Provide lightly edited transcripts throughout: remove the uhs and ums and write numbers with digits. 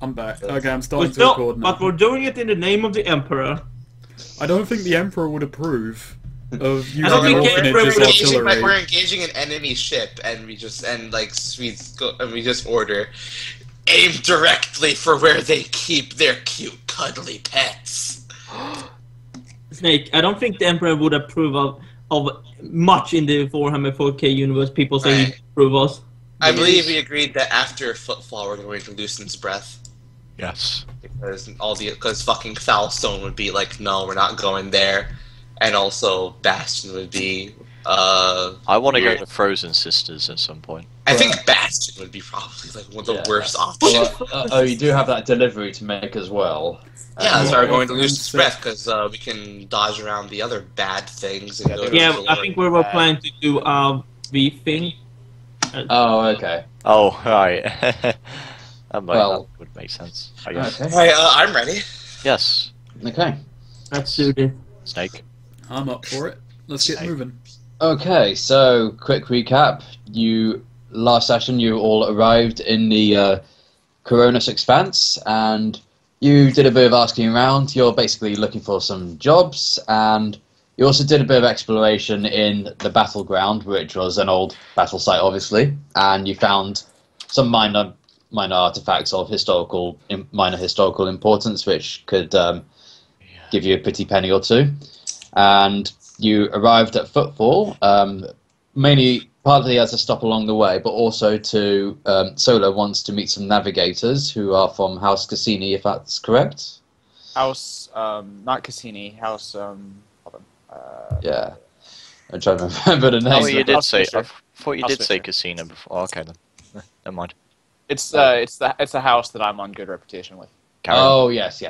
I'm back. Okay, I'm starting to record now. But we're doing it in the name of the Emperor. I don't think the Emperor would approve of using don't think orphanages as artillery. We're engaging an enemy ship, and we just order aim directly for where they keep their cute, cuddly pets. Snake, I don't think the Emperor would approve of much in the Warhammer 4K universe. People say he'd approve us. I believe we agreed that after Footfall we're going to loosen his breath. Yes. Because fucking Foulstone would be like, no, we're not going there, and also Bastion would be. I want to go to Frozen Sisters at some point. I think Bastion would be probably like one of the worst options. Oh, you do have that delivery to make as well. Yeah, that's why we're going to lose his breath, because we can dodge around the other bad things. And go to I think we were planning to do V thing. Oh, okay. Oh, right. That would make sense, I guess. Okay. Alright, I'm ready. Yes. Okay. Let's do this. Snake. I'm up for it. Let's get moving. Okay, so quick recap. Last session you all arrived in the Coronis Expanse, and you did a bit of asking around. You're basically looking for some jobs, and you also did a bit of exploration in the battleground, which was an old battle site, obviously, and you found some minor artifacts of minor historical importance, which could give you a pretty penny or two. And you arrived at Footfall, partly as a stop along the way, but also to Solo wants to meet some navigators who are from House Cassini, if that's correct. House, not Cassini. House, hold on. Yeah, I'm trying to remember the name. Oh, you did say. I Fisher. thought you House did say Fisher. Casino before. Oh, okay then. Never mind. It's the house that I'm on good reputation with. Carry on. Oh, yes.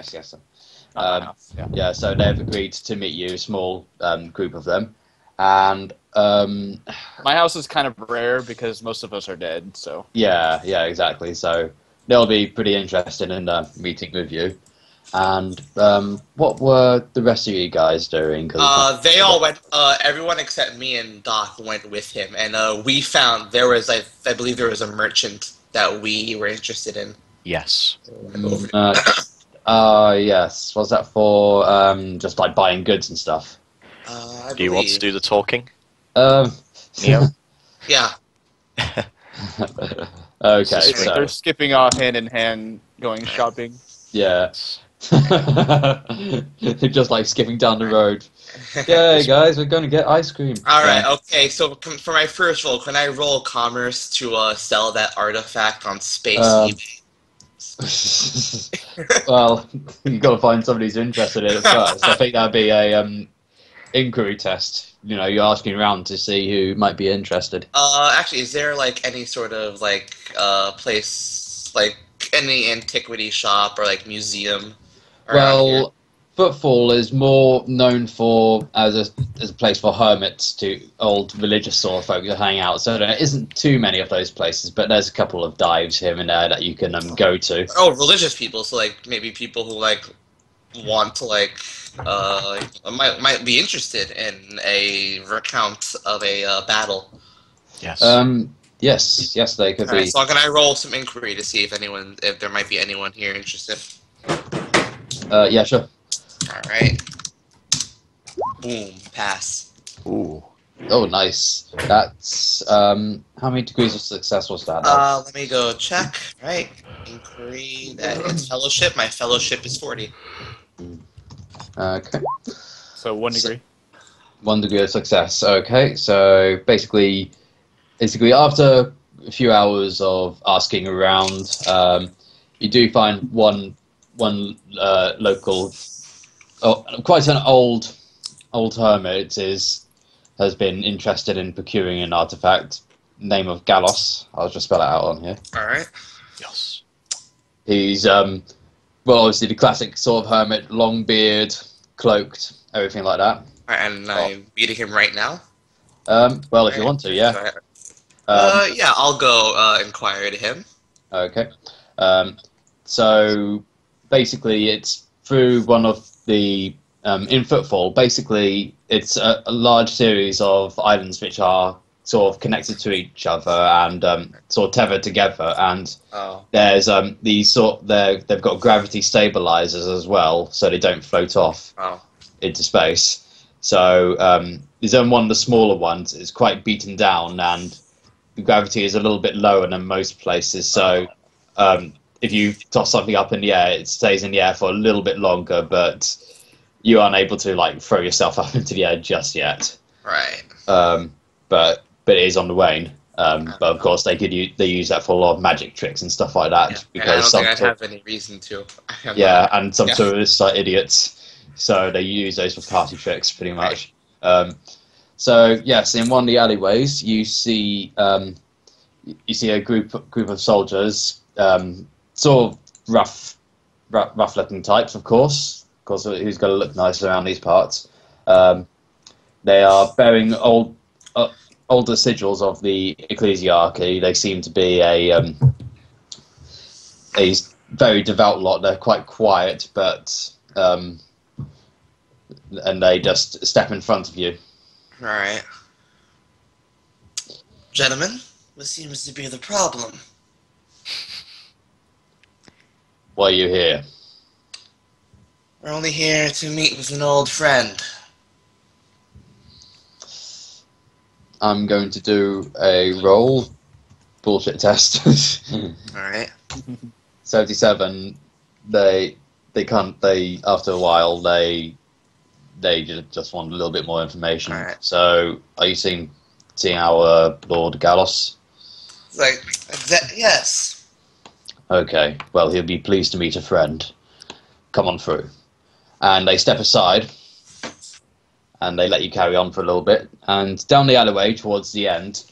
Not my house, yeah. Yeah, so they've agreed to meet you, a small group of them. And My house is kind of rare because most of us are dead. So yeah, exactly. So they'll be pretty interested in meeting with you. And what were the rest of you guys doing? They all went. Everyone except me and Doc went with him, and we found there was. I believe there was a merchant that we were interested in. Yes. Yes. Was that for just like buying goods and stuff? Do you want to do the talking? Neo? Yeah. Okay, so they're skipping off hand in hand, going shopping. yeah. Just like skipping down the road. Yeah, guys, we're going to get ice cream. Alright, okay, so for my first roll, can I roll commerce to sell that artifact on Space eBay? Well, you got to find somebody who's interested in it first. I think that'd be a inquiry test. You know, you're asking around to see who might be interested. Actually, is there like any sort of like place, like any antiquity shop or like museum around here? Well, Footfall is more known for as a place for hermits, old religious sort of folk to hang out. So there isn't too many of those places, but there's a couple of dives here and there that you can go to. Oh, religious people. So like maybe people who like want to like might be interested in a recount of a battle. Yes. Yes, they could be. So can I roll some inquiry to see if there might be anyone here interested? Yeah, sure. Alright. Boom. Pass. Ooh. Oh, nice. That's how many degrees of success was that? Let me go check. Right. Inquiry. That is fellowship. My fellowship is 40. Okay. So 1 degree. 1 degree of success. Okay, so basically after a few hours of asking around, you do find one local, quite an old hermit has been interested in procuring an artifact, name of Galos. I'll just spell it out on here. Alright. Yes. He's well, obviously the classic sort of hermit, long beard, cloaked, everything like that. Alright, and I'm meeting him right now? Well, if you want to, yeah. Yeah, I'll go inquire to him. Okay. So basically, it's through one of the in Footfall. Basically, it's a large series of islands which are sort of connected to each other and sort of tethered together. And Oh. there's they've got gravity stabilizers as well, so they don't float off into space. So there's only one of the smaller ones. It's quite beaten down, and the gravity is a little bit lower than most places. So if you toss something up in the air, it stays in the air for a little bit longer, but you aren't able to like throw yourself up into the air just yet. Right. But it is on the wane. But of course, they use that for a lot of magic tricks and stuff like that. Yeah. Because I don't think I'd have any reason to. And some tourists are idiots, so they use those for party tricks pretty much. So yes, in one of the alleyways, you see a group of soldiers, sort of rough looking types, of course. Of course, who's going to look nice around these parts? They are bearing older sigils of the ecclesiarchy. They seem to be a very devout lot. They're quite quiet, but and they just step in front of you. All right. Gentlemen, what seems to be the problem? Why are you here? We're only here to meet with an old friend. I'm going to do a roll bullshit test. Alright. 77. They after a while they just want a little bit more information. Alright. So are you seeing our Lord Gallos? Like, yes. Okay. Well, he'll be pleased to meet a friend. Come on through. And they step aside. And they let you carry on for a little bit. And down the alleyway, towards the end,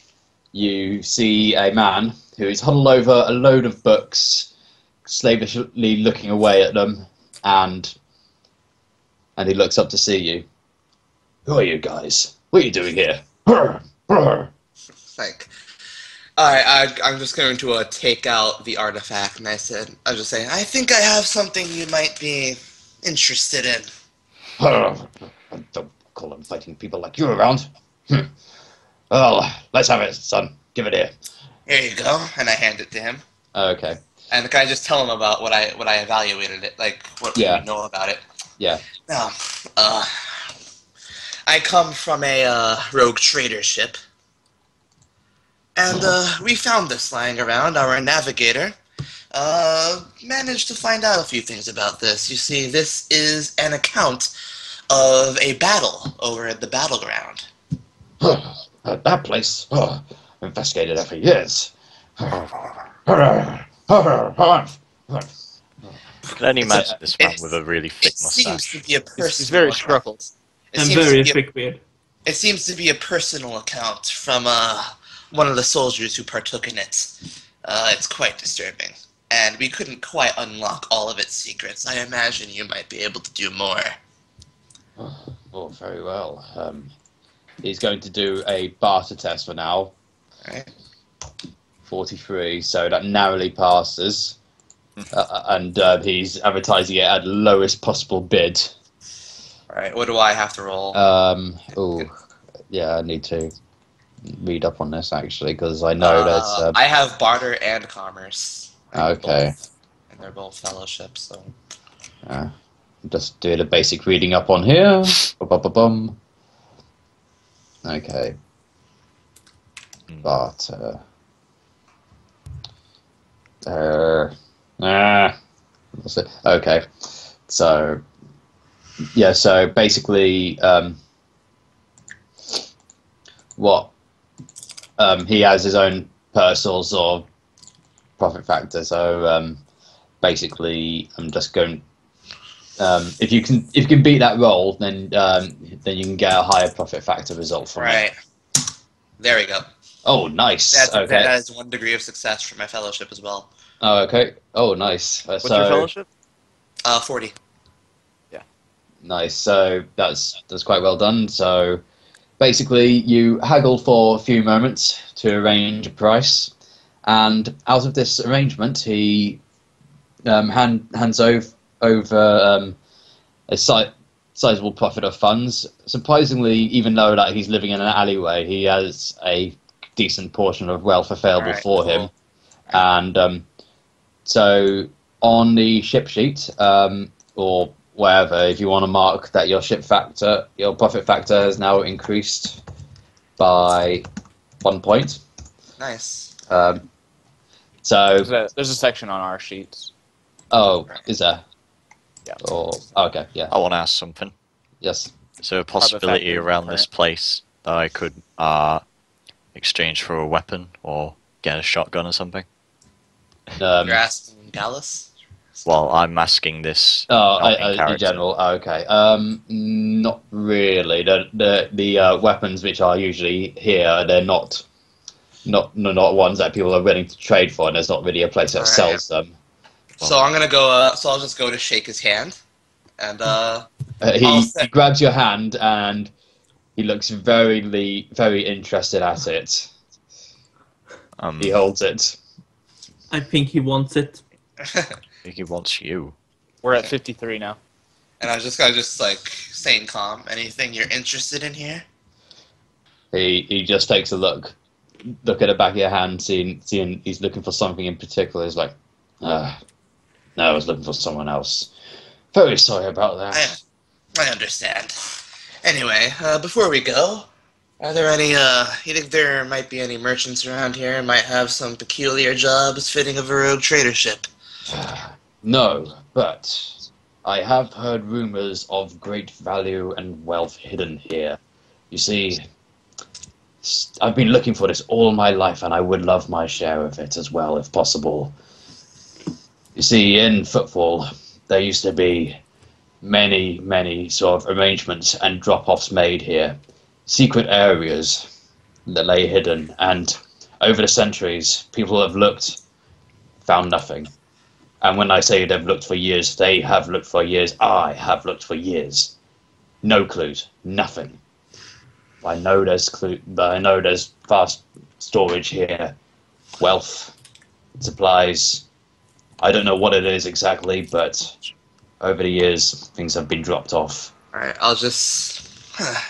you see a man who is huddled over a load of books, slavishly looking away at them, and he looks up to see you. Who are you guys? What are you doing here? Like, I'm just going to take out the artifact, and I'll just say, I think I have something you might be interested in. Don't call them fighting people like you around. Well, let's have it, son. Give it here. Here you go, and I hand it to him. Okay. And can I just tell him about what I evaluated it, like what we know about it? Yeah. Now, I come from a rogue trader ship, and we found this lying around. Our navigator managed to find out a few things about this. You see, this is an account of a battle over at the battleground. That place. Investigated that for years. I can only imagine this man with a really thick It seems mustache. to be a personal. He's very scruffled. It And seems very to be a- thick beard. It seems to be a personal account from one of the soldiers who partook in it. It's quite disturbing, and we couldn't quite unlock all of its secrets. I imagine you might be able to do more. Oh, very well. He's going to do a barter test for now. Right. 43, so that narrowly passes. And he's advertising it at the lowest possible bid. Alright, what do I have to roll? Yeah, I need to read up on this, actually, because I know there's... I have barter and commerce. Okay. And they're both fellowship, so... Just doing a basic reading up on here. Ba-ba-ba-bum. Okay. Barter. What's it? Okay. So, yeah, so basically, he has his own personal sort of profit factor. So, basically, I'm just going. If you can beat that roll, then you can get a higher profit factor result from it. Right. There we go. Oh, nice. Okay. That is 1 degree of success for my fellowship as well. Oh, okay. Oh, nice. What's your fellowship? 40. Nice. So that's quite well done. So basically, you haggle for a few moments to arrange a price, and out of this arrangement, he hands over a sizable profit of funds. Surprisingly, even though that he's living in an alleyway, he has a decent portion of wealth available Alright, for cool. him. And so on the ship sheet, or wherever, if you want to mark that your profit factor has now increased by 1 point. Nice. So, There's a section on our sheets. oh, is there? Yeah. Or okay, yeah, I want to ask something. yes. Is there a possibility factor around this current. place that I could exchange for a weapon or get a shotgun or something? You're asking Gallus? Well, I'm asking this. Oh, not in in character. general, okay. Not really. The weapons which are usually here, they're not ones that people are willing to trade for, and there's not really a place that Alright. sells them. So I'm gonna go. So I'll just go to shake his hand, and He grabs your hand and he looks very interested at it. He holds it. I think he wants it. I think he wants you. We're at 53 now. and I was just like staying calm. Anything you're interested in here? He just takes a look at the back of your hand, seeing he's looking for something in particular. He's like, no, I was looking for someone else. Very sorry about that. I understand. Anyway, before we go, are there any, you think there might be any merchants around here who might have some peculiar jobs fitting of a rogue trader ship? No, but I have heard rumors of great value and wealth hidden here. You see, I've been looking for this all my life, and I would love my share of it as well, if possible. You see, in Footfall, there used to be many sort of arrangements and drop-offs made here. Secret areas that lay hidden, and over the centuries, people have looked, found nothing. And when I say they've looked for years, they have looked for years. I have looked for years. No clues, nothing. I know there's vast storage here, wealth, supplies. I don't know what it is exactly, but over the years, things have been dropped off. Alright, I'll just...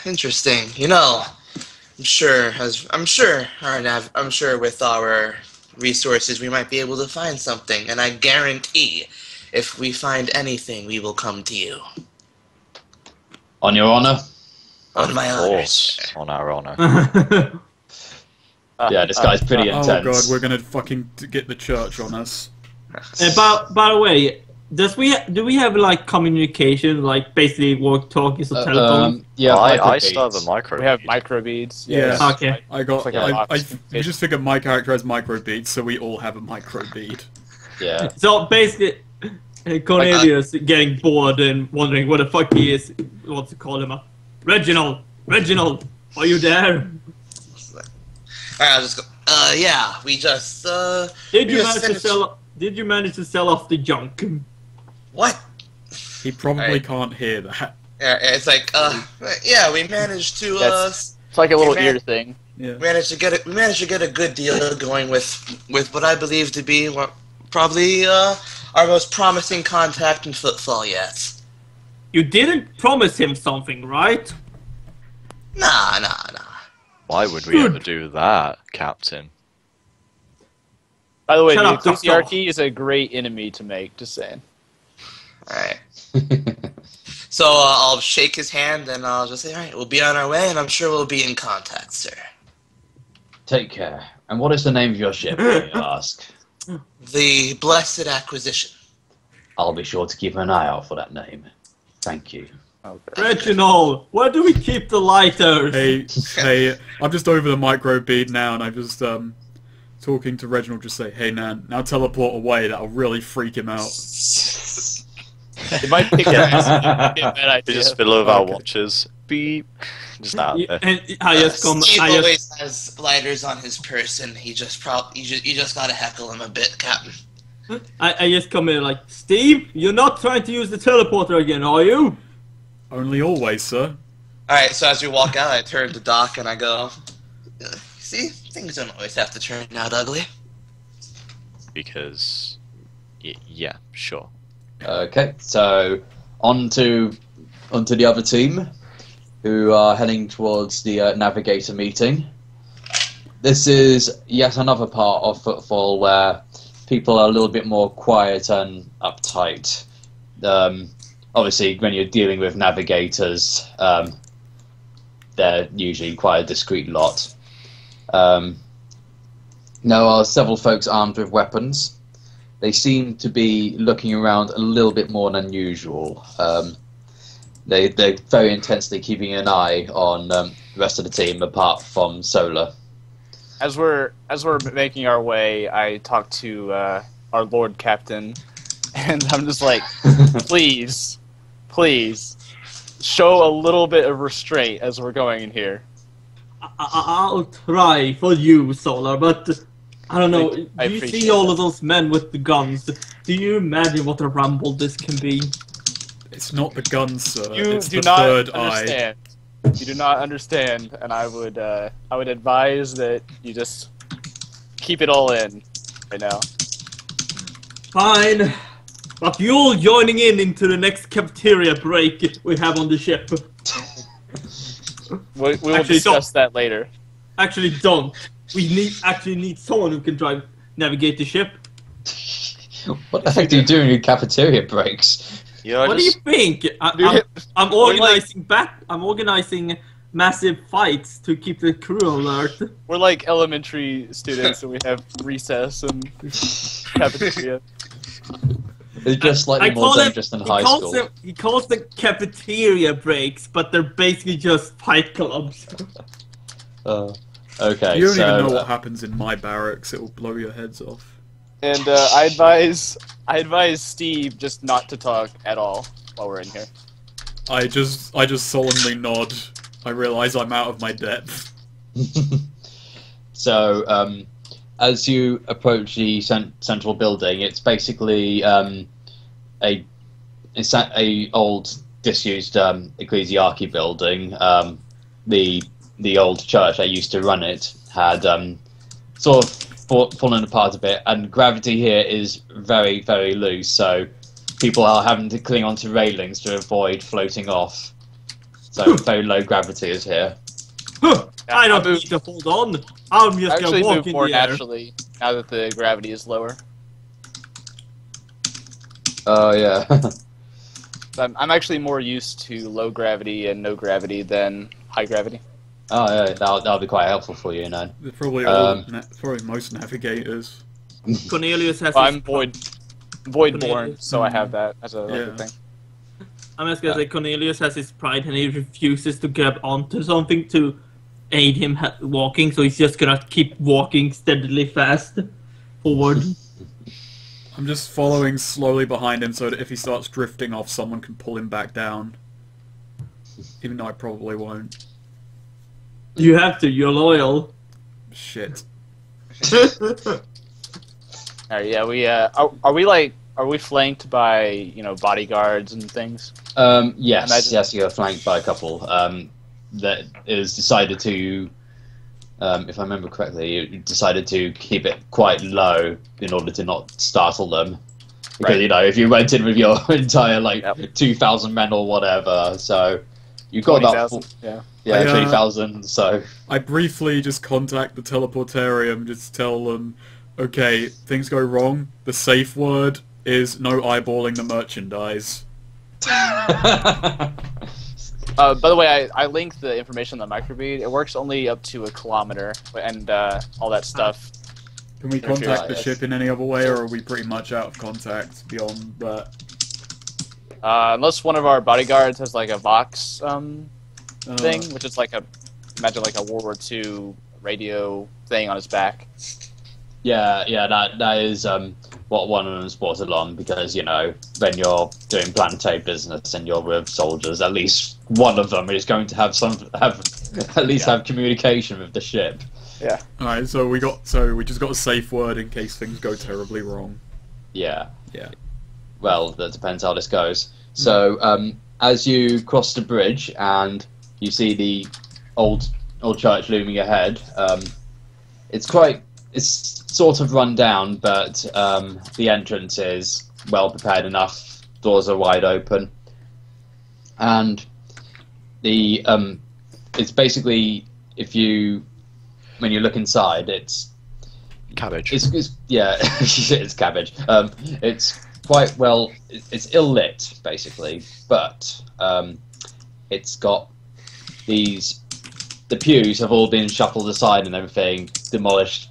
interesting. You know, I'm sure with our resources we might be able to find something, and I guarantee if we find anything, we will come to you. On your honor? On my honor. Course, on our honor. Yeah, this guy's pretty intense. Oh god, we're gonna fucking get the church on us. By the way, do we have like communication, like basically walk talkies or telephone? Yeah, I still have a micro. We have microbeads. Yeah. Okay. I got. It's like a I just figured my character has micro beads, so we all have a micro bead. Yeah. So basically, Cornelius getting bored and wondering what the fuck he is. Wants to call him up. Reginald, are you there? Alright, I'll just go. Yeah, we just. Did we you just manage to finished- sell? Did you manage to sell off the junk? What? He probably Right. can't hear that. Yeah, it's like. Yeah, we managed to. It's like a little man- ear thing. Yeah. We managed to get a good deal going with what I believe to be probably our most promising contact in Footfall yet. You didn't promise him something, right? Nah. Why would we Good. ever do that, Captain? By the way, Shut the up, Doctor. Ecclesiarchy is a great enemy to make. Just saying. Alright. So I'll shake his hand and I'll just say, alright, we'll be on our way and I'm sure we'll be in contact, sir. Take care. And what is the name of your ship, may I ask? The Blessed Acquisition. I'll be sure to keep an eye out for that name. Thank you. Okay. Reginald, where do we keep the lighters? Hey, I'm just over the micro bead now, and I'm just talking to Reginald. Just say, hey man, now teleport away. That'll really freak him out. It might pick up. Might be a bad We idea. just below our Okay. watches. Beep. Just out there. And I just come. Steve I just, always has lighters on his person. He just you just gotta heckle him a bit, Captain. I just come in like, Steve, you're not trying to use the teleporter again, are you? Only always, sir. Alright, so as we walk out, I turn to Doc and I go, see, things don't always have to turn out ugly. Because, yeah, sure. Okay, so on to onto the other team, who are heading towards the navigator meeting. This is yet another part of Footfall where people are a little bit more quiet and uptight. Obviously, when you're dealing with navigators, they're usually quite a discreet lot. There are several folks armed with weapons. They seem to be looking around a little bit more than usual. They're very intensely keeping an eye on the rest of the team, apart from Solar. As we're making our way, I talk to our Lord Captain, and I'm just like, please, show a little bit of restraint as we're going in here. I'll try for you, Solar, but I don't know. Do you see all of those men with the guns? Do you imagine what a rumble this can be? It's not the guns, sir. You it's do the not third understand. You do not understand, and I would advise that you just keep it all in right now. Fine, but you're joining into the next cafeteria break we have on the ship. We will discuss that later. Actually, don't. We actually need someone who can navigate the ship. What the heck do you do in your cafeteria breaks? What do you think? I'm organizing I'm organizing massive fights to keep the crew alert. We're like elementary students, and we have recess and cafeteria. It's just slightly more dangerous than high school. He calls them cafeteria breaks, but they're basically just fight clubs. Okay, you don't even know what happens in my barracks. It will blow your heads off. And I advise Steve just not to talk at all while we're in here. I just solemnly nod. I realise I'm out of my depth. So, as you approach the central building, it's basically a old disused ecclesiarchy building. The old church that used to run it had sort of fallen apart a bit, and gravity here is very, very loose, so people are having to cling onto railings to avoid floating off. So very low gravity is here. I don't need to hold on. I'm just gonna walk in more the air. naturally now that the gravity is lower. Oh yeah. I'm actually more used to low gravity and no gravity than high gravity. Oh yeah, that'll be quite helpful for you, then. They're probably probably most navigators. Cornelius has. I'm void-born, so I have that as a thing. I'm just gonna say Cornelius has his pride, and he refuses to grab onto something to aid him walking, so he's just gonna keep walking steadily fast forward. I'm just following slowly behind him so that if he starts drifting off, someone can pull him back down. Even though I probably won't. You have to. You're loyal. Shit. Alright, yeah, are we flanked by, bodyguards and things? Yes, you're flanked by a couple. That is decided to, if I remember correctly, you decided to keep it quite low in order to not startle them. Because, if you went in with your entire, 2,000 men or whatever, so you've got about 20,000, so... I briefly just contact the teleportarium, just tell them, okay, things go wrong, the safe word is no eyeballing the merchandise. By the way, I linked the information on the microbead. It works only up to 1 kilometer, and all that stuff. Can we contact the ship in any other way, or are we pretty much out of contact beyond that? Unless one of our bodyguards has a Vox thing, which is imagine a World War II radio thing on his back. Yeah, that is what one of them spotted on, because, when you're doing planetary business and you're with soldiers, at least one of them is going to have have communication with the ship. Yeah. Alright, so we just got a safe word in case things go terribly wrong. Yeah. Yeah. Well, that depends how this goes. So, as you cross the bridge and you see the old church looming ahead, it's sort of run down, but the entrance is well prepared enough. Doors are wide open. and the it's basically when you look inside, it's Cabbage. yeah, it's cabbage. It's quite well. It's ill lit, basically, but it's got these. The pews have all been shuffled aside and everything, demolished,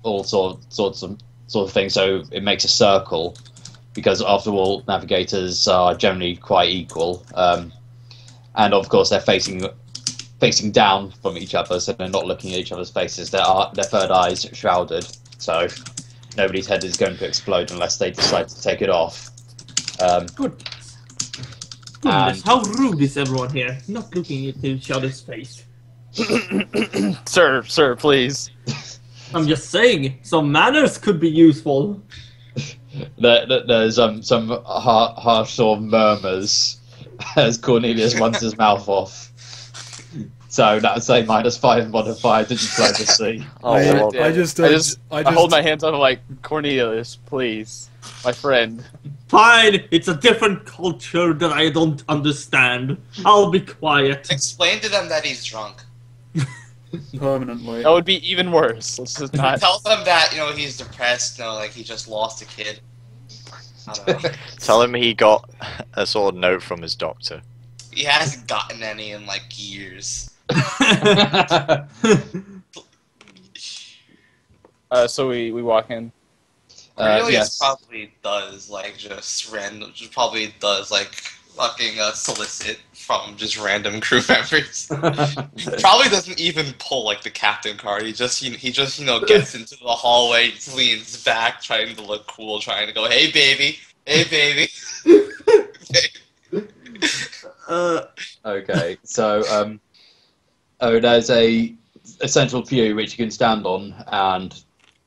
all sorts of things. So it makes a circle, because after all, navigators are generally quite equal, and of course they're facing down from each other, so they're not looking at each other's faces. Their third eye's shrouded, so nobody's head is going to explode unless they decide to take it off. Goodness, how rude is everyone here? Not looking at each other's face. Sir, please. I'm just saying, some manners could be useful. There's some harsh sort of murmurs as Cornelius runs his mouth off. So that's a -5 modifier to diplomacy. I hold my hands up like, Cornelius, please, my friend. Fine, it's a different culture that I don't understand. I'll be quiet. Explain to them that he's drunk. Permanently. That would be even worse. Let's just not. Tell them that, he's depressed, like he just lost a kid. I don't know. Tell him he got a sort of note from his doctor. He hasn't gotten any in, like, years. So we walk in. Cornelius yes. probably does, like, probably does, like, fucking solicit from just random crew members. Probably doesn't even pull, like, the captain card. He just gets into the hallway, leans back, trying to look cool, trying to go, hey baby, hey baby. Okay, so there's a central pew which you can stand on,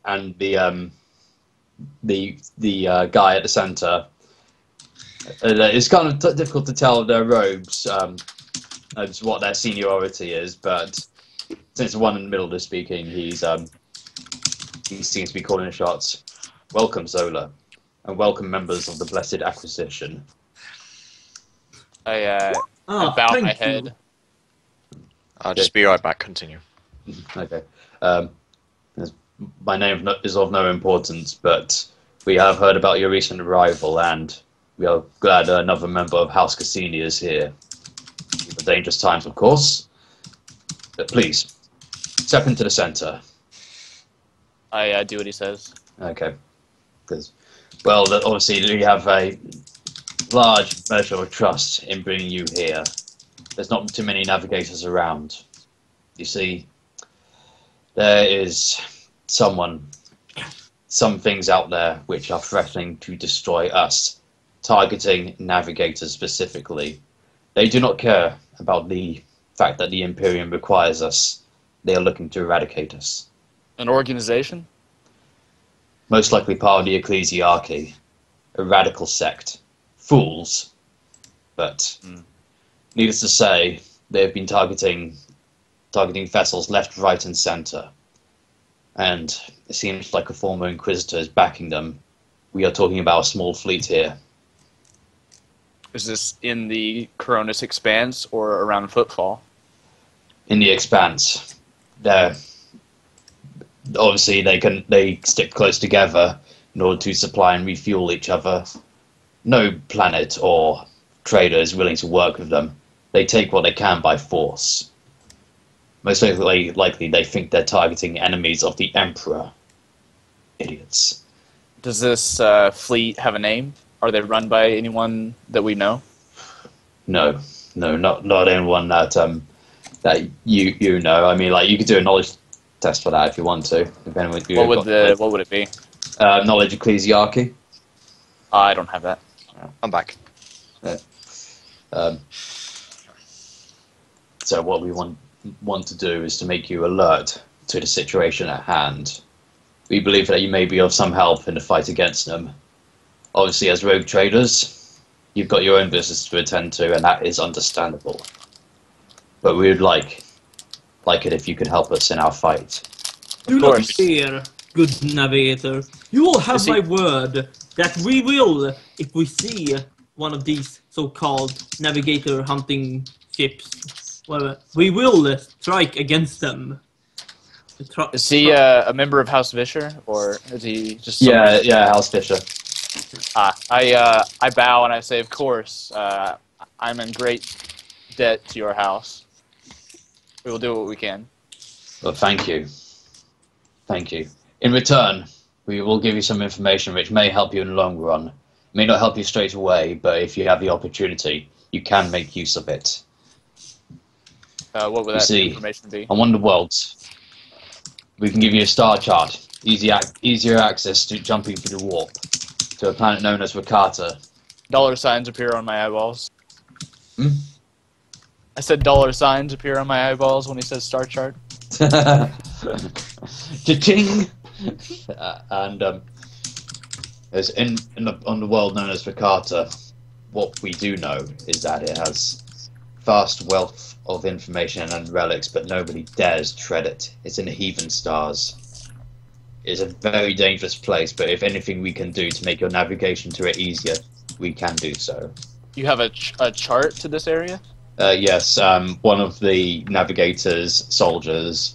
and the guy at the center. It's kind of difficult to tell their robes, what their seniority is, but since the one in the middle is speaking, he seems to be calling the shots. Welcome, Zola, and welcome members of the Blessed Acquisition. I bow my head. I'll just be right back. Continue. Okay. My name is of no importance, but we have heard about your recent arrival, and we are glad another member of House Cassini is here. For dangerous times, of course. But please, step into the center. I do what he says. Okay. Because, well, obviously we have a large measure of trust in bringing you here. There's not too many navigators around. You see, there is some things out there which are threatening to destroy us, targeting navigators specifically. They do not care about the fact that the Imperium requires us. They are looking to eradicate us. An organization? Most likely part of the ecclesiarchy, a radical sect. Fools. But needless to say, they have been targeting vessels left, right, and center. And it seems like a former Inquisitor is backing them. We are talking about a small fleet here. Is this in the Coronis Expanse or around Footfall? In the Expanse. Obviously, they stick close together in order to supply and refuel each other. No planet or trader is willing to work with them. They take what they can by force. Most likely they think they're targeting enemies of the Emperor. Idiots. Does this fleet have a name? Are they run by anyone that we know? No, not anyone that you know. I mean, like, you could do a knowledge test for that if you want to. What would it be? Knowledge ecclesiarchy. I don't have that. I'm back. Yeah. So what we want to do is to make you alert to the situation at hand. We believe that you may be of some help in the fight against them. Obviously, as rogue traders, you've got your own business to attend to, and that is understandable. But we would like it if you could help us in our fight. Do not fear, good navigator. You will have my word that we will, if we see one of these so-called navigator hunting ships, well, we will strike against them. Is he a member of House Vischer, or is he just? Yeah, House Fisher. I bow and I say, of course. I'm in great debt to your house. We will do what we can. Well, thank you. Thank you. In return, we will give you some information which may help you in the long run. It may not help you straight away, but if you have the opportunity, you can make use of it. What would that information be? On one of the worlds, we can give you a star chart. Easier access to jumping through the warp to a planet known as Rakata. $signs appear on my eyeballs. Hmm? I said $signs appear on my eyeballs when he says star chart. Cha-ching! And as on the world known as Rakata, what we do know is that it has vast wealth of information and relics, but nobody dares tread it. It's in the heathen stars. It's a very dangerous place, but if anything we can do to make your navigation to it easier, we can do so. You have a chart to this area? Yes, one of the navigator's soldiers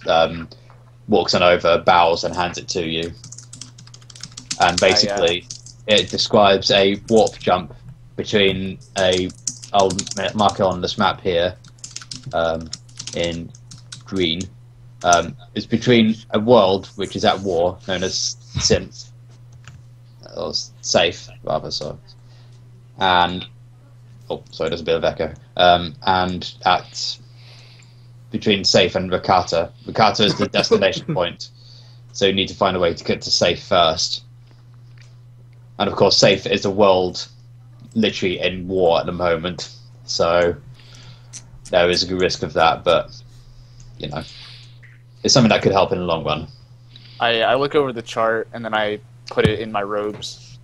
walks on over, bows, and hands it to you. And basically, it describes a warp jump between I'll mark it on this map here, in green. It's between a world which is at war, known as Synth, or Safe, rather, so. And oh, sorry, there's a bit of echo. And at between Safe and Rakata. Rakata is the destination point, so you need to find a way to get to Safe first. And of course, Safe is a world literally in war at the moment, so there is a risk of that. But you know, it's something that could help in the long run. I look over the chart and then I put it in my robes.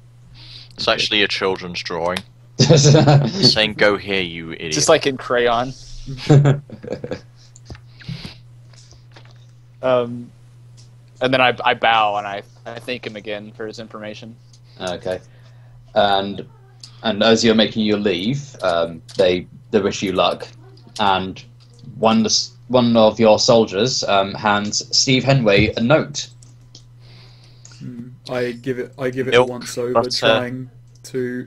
It's actually a children's drawing. It's saying, "Go here, you idiot." Just like in crayon. And then I bow and I thank him again for his information. Okay, and as you're making your leave, they wish you luck, and one of your soldiers hands Steve Henway a note. I give it Milk, once over, butter.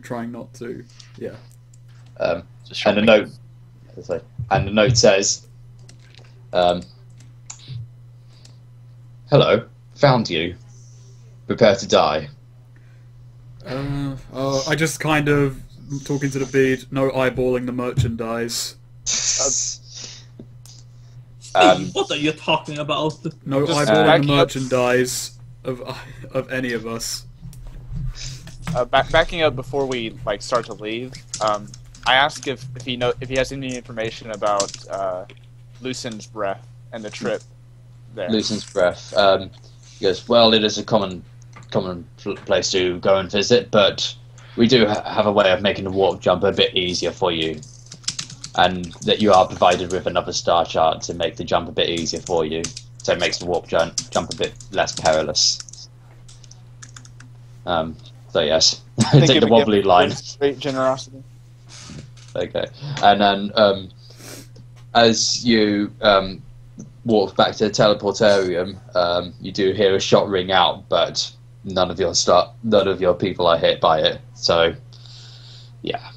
trying not to. Yeah. And the note says, "Hello, found you. Prepare to die." I just kind of talking to the bead, no eyeballing the merchandise. What are you talking about? No Just eyeballing the merchandise of any of us. Backing up before we start to leave, I ask if he has any information about Lucian's breath and the trip there. Lucian's breath. He goes, "Well, it is a common place to go and visit, but we do have a way of making the warp jump a bit easier for you, and that you are provided with another star chart to make the jump a bit easier for you, so it makes the warp jump a bit less perilous." So yes, take the wobbly line. Great generosity. Okay, and then as you walk back to the teleportarium, you do hear a shot ring out, but none of your people are hit by it. So, yeah,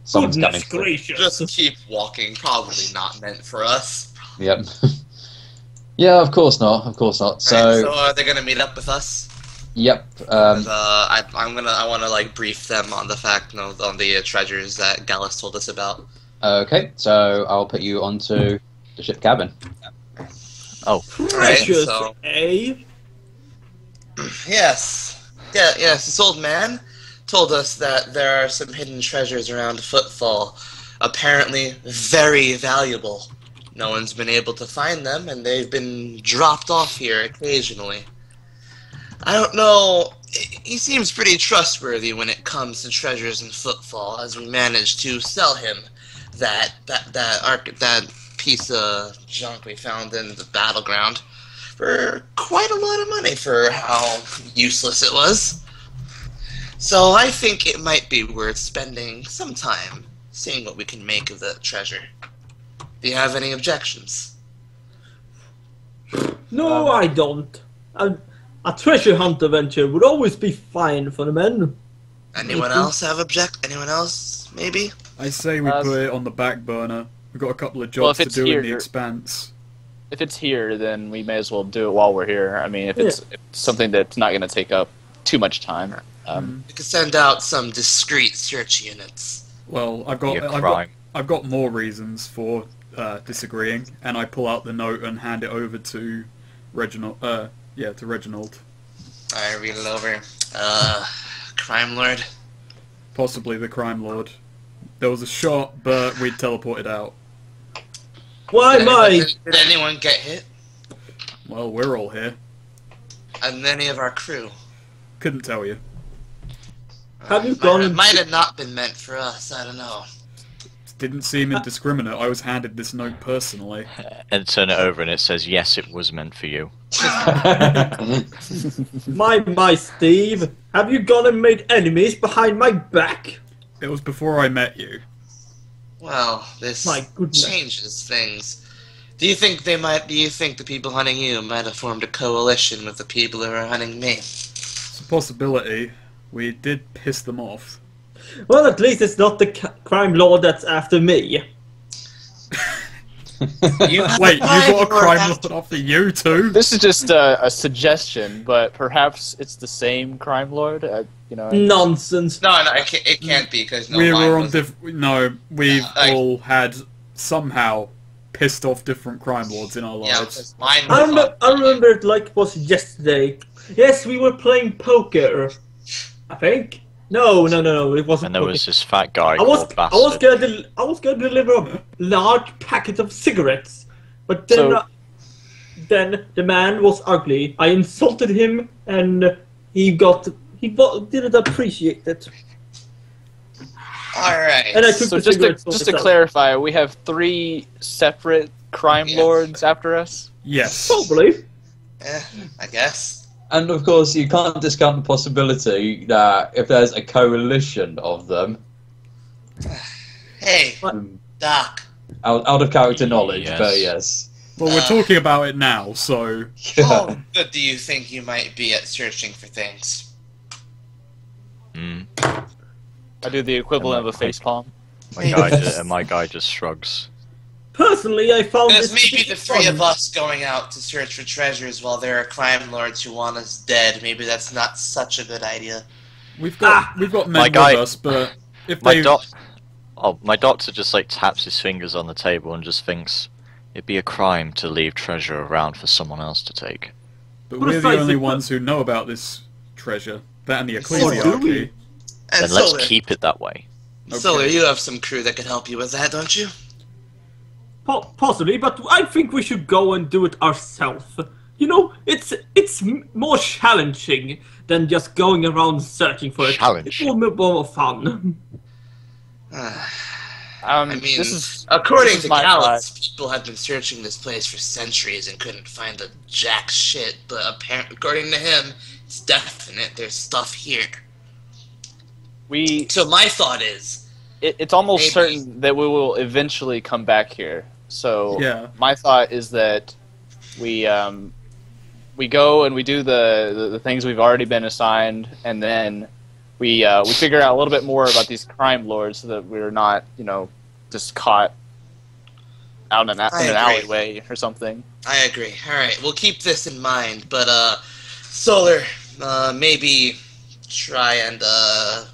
someone's coming. Just keep walking. Probably not meant for us. Yep. Yeah, of course not. Of course not. So, Right, so are they gonna meet up with us? yep. I want to brief them on the fact, on the treasures that Gallus told us about. Okay, so I'll put you onto the ship cabin. Oh, Precious, so- eh? Yes. Yes, this old man told us that there are some hidden treasures around Footfall, apparently very valuable. No one's been able to find them, and they've been dropped off here occasionally. I don't know, he seems pretty trustworthy when it comes to treasures in Footfall, as we managed to sell him that piece of junk we found in the battleground for quite a lot of money for how useless it was. So I think it might be worth spending some time seeing what we can make of the treasure. Do you have any objections? No, I don't. A treasure hunt adventure would always be fine for the men. Anyone else have Anyone else, maybe? I say we put it on the back burner. We've got a couple of Well, jobs if to it's do in the here- Expanse. If it's here, then we may as well do it while we're here. I mean, if it's something that's not going to take up too much time. We could send out some discreet search units. Well, I've Be a got crime. I've got more reasons for disagreeing, and I pull out the note and hand it over to Reginald. To Reginald. I read it over. Crime Lord. Possibly the crime lord. There was a shot, but we teleported out. Why, Did anyone get hit? Well, we're all here. And any of our crew? Couldn't tell you. Have you gone It and- might have not been meant for us. I don't know. Didn't seem indiscriminate. I was handed this note personally. And turn it over and it says, yes, it was meant for you. My Steve, have you gone and made enemies behind my back? It was before I met you. Well, this My goodness. changes things. Do you think the people hunting you might have formed a coalition with the people who are hunting me? It's a possibility. We did piss them off. Well, at least it's not the crime lord that's after me. You Wait, you got a crime after- lord after you too? This is just a suggestion, but perhaps it's the same crime lord. Nonsense. No, it can't be because we mine were on was- we've I- all had somehow pissed off different crime lords in our Yeah, lives. mine I was remember it like it was yesterday. Yes, we were playing poker. I think. No, it wasn't. And there poker. was this fat guy I was called Bastard. I was gonna deliver a large packet of cigarettes, but then So- then the man was ugly. I insulted him, and he didn't appreciate it. Alright. And I took So the just cigarettes for to myself. clarify, we have 3 separate crime Yes. lords after us. Yes. Probably. I guess. And of course, you can't discount the possibility that if there's a coalition of them, Hey, What? Doc. out of character knowledge, Yes. but yes. Well, we're talking about it now, so How good do you think you might be at searching for things? Mm. I do the equivalent of a facepalm. My guy just shrugs. Personally, I found There's this to maybe be the 3 fun. of us going out to search for treasures while there are crime lords who want us dead. Maybe that's not such a good idea. we've got men My with guy- us, but if My they my doctor just like taps his fingers on the table and just thinks it'd be a crime to leave treasure around for someone else to take. but What we're if the I only zip ones who know about this treasure. That and the So do ecclesiarchy. we. And Then let's Solar, keep it that way. Solar, you have some crew that can help you with that, don't you? Possibly, but I think we should go and do it ourselves. You know, it's more challenging than just going around searching for it. Challenge. It will be more fun. I mean, this is according this to is my Gallus, people have been searching this place for centuries and couldn't find a jack shit, but apparently, according to him, it's definite there's stuff here. So my thought is, It's almost Maybe. certain that we will eventually come back here. So Yeah. my thought is that we go and we do the things we've already been assigned, and then we figure out a little bit more about these crime lords so that we're not just caught out in an I agree. alleyway or something. I agree. Alright, we'll keep this in mind, but Solar, maybe try and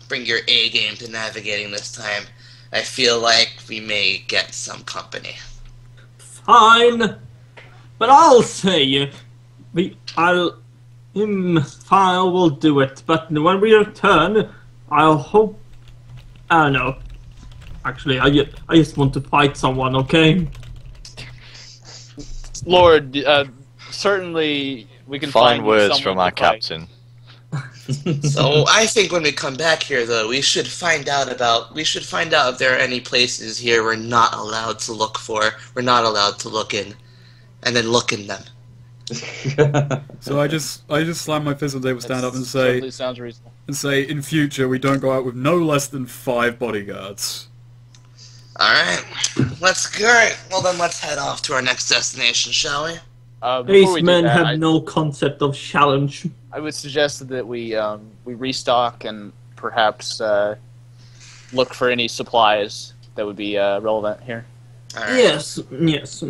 bring your A game to navigating this time. I feel like we may get some company. Fine, but I'll say, fine, we'll do it. But when we return, I'll hope. I don't know. Actually, I just want to fight someone. Okay. Lord, certainly we can Fine find you words someone from our to fight. captain. So I think when we come back here, though, we should find out if there are any places here we're not allowed to look for. We're not allowed to look in, and then look in them. So I just slam my fist on the table, stand up, and Totally sounds reasonable. in future we don't go out with no less than 5 bodyguards. Alright. Let's go. Well then let's head off to our next destination, shall we? Before These we do men that, have no concept of challenge. I would suggest that we restock and perhaps look for any supplies that would be relevant here. Alright. Yes.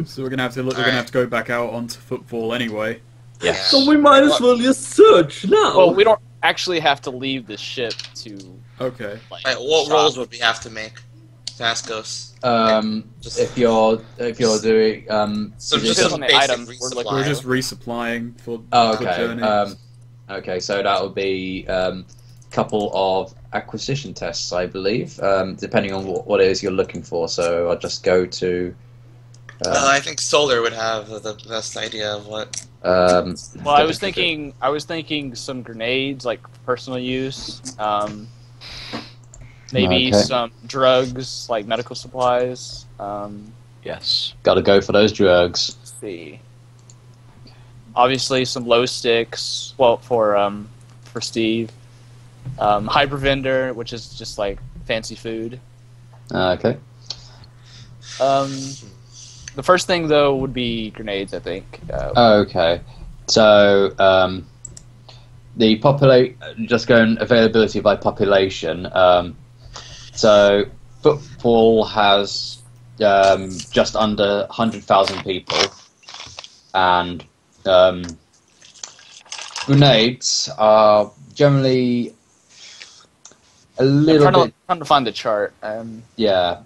So we're gonna have to go back out onto Footfall anyway. Yes. So we might as well just search now. Well, we don't actually have to leave the ship to. Okay. Like, Right, what shop. rolls would we have to make? Tascos. If you're doing So is just it on some the basic item, we're looking We're resupply. just resupplying for Oh, for okay. journey. Okay, so that would be couple of acquisition tests, I believe, depending on what it is you're looking for. So I'll just go to. I think Solar would have the best idea of what. Well, I was thinking some grenades, like personal use. Maybe Okay. some drugs, like medical supplies. Yes. Got to go for those drugs. Let's see. Obviously, some glow sticks. Well, for Steve. Hypervendor, which is just like fancy food. Okay. The first thing though would be grenades, I think. Okay. So the just going availability by population. So Footfall has just under 100,000 people, and grenades are generally a little bit. Trying to find the chart. Yeah.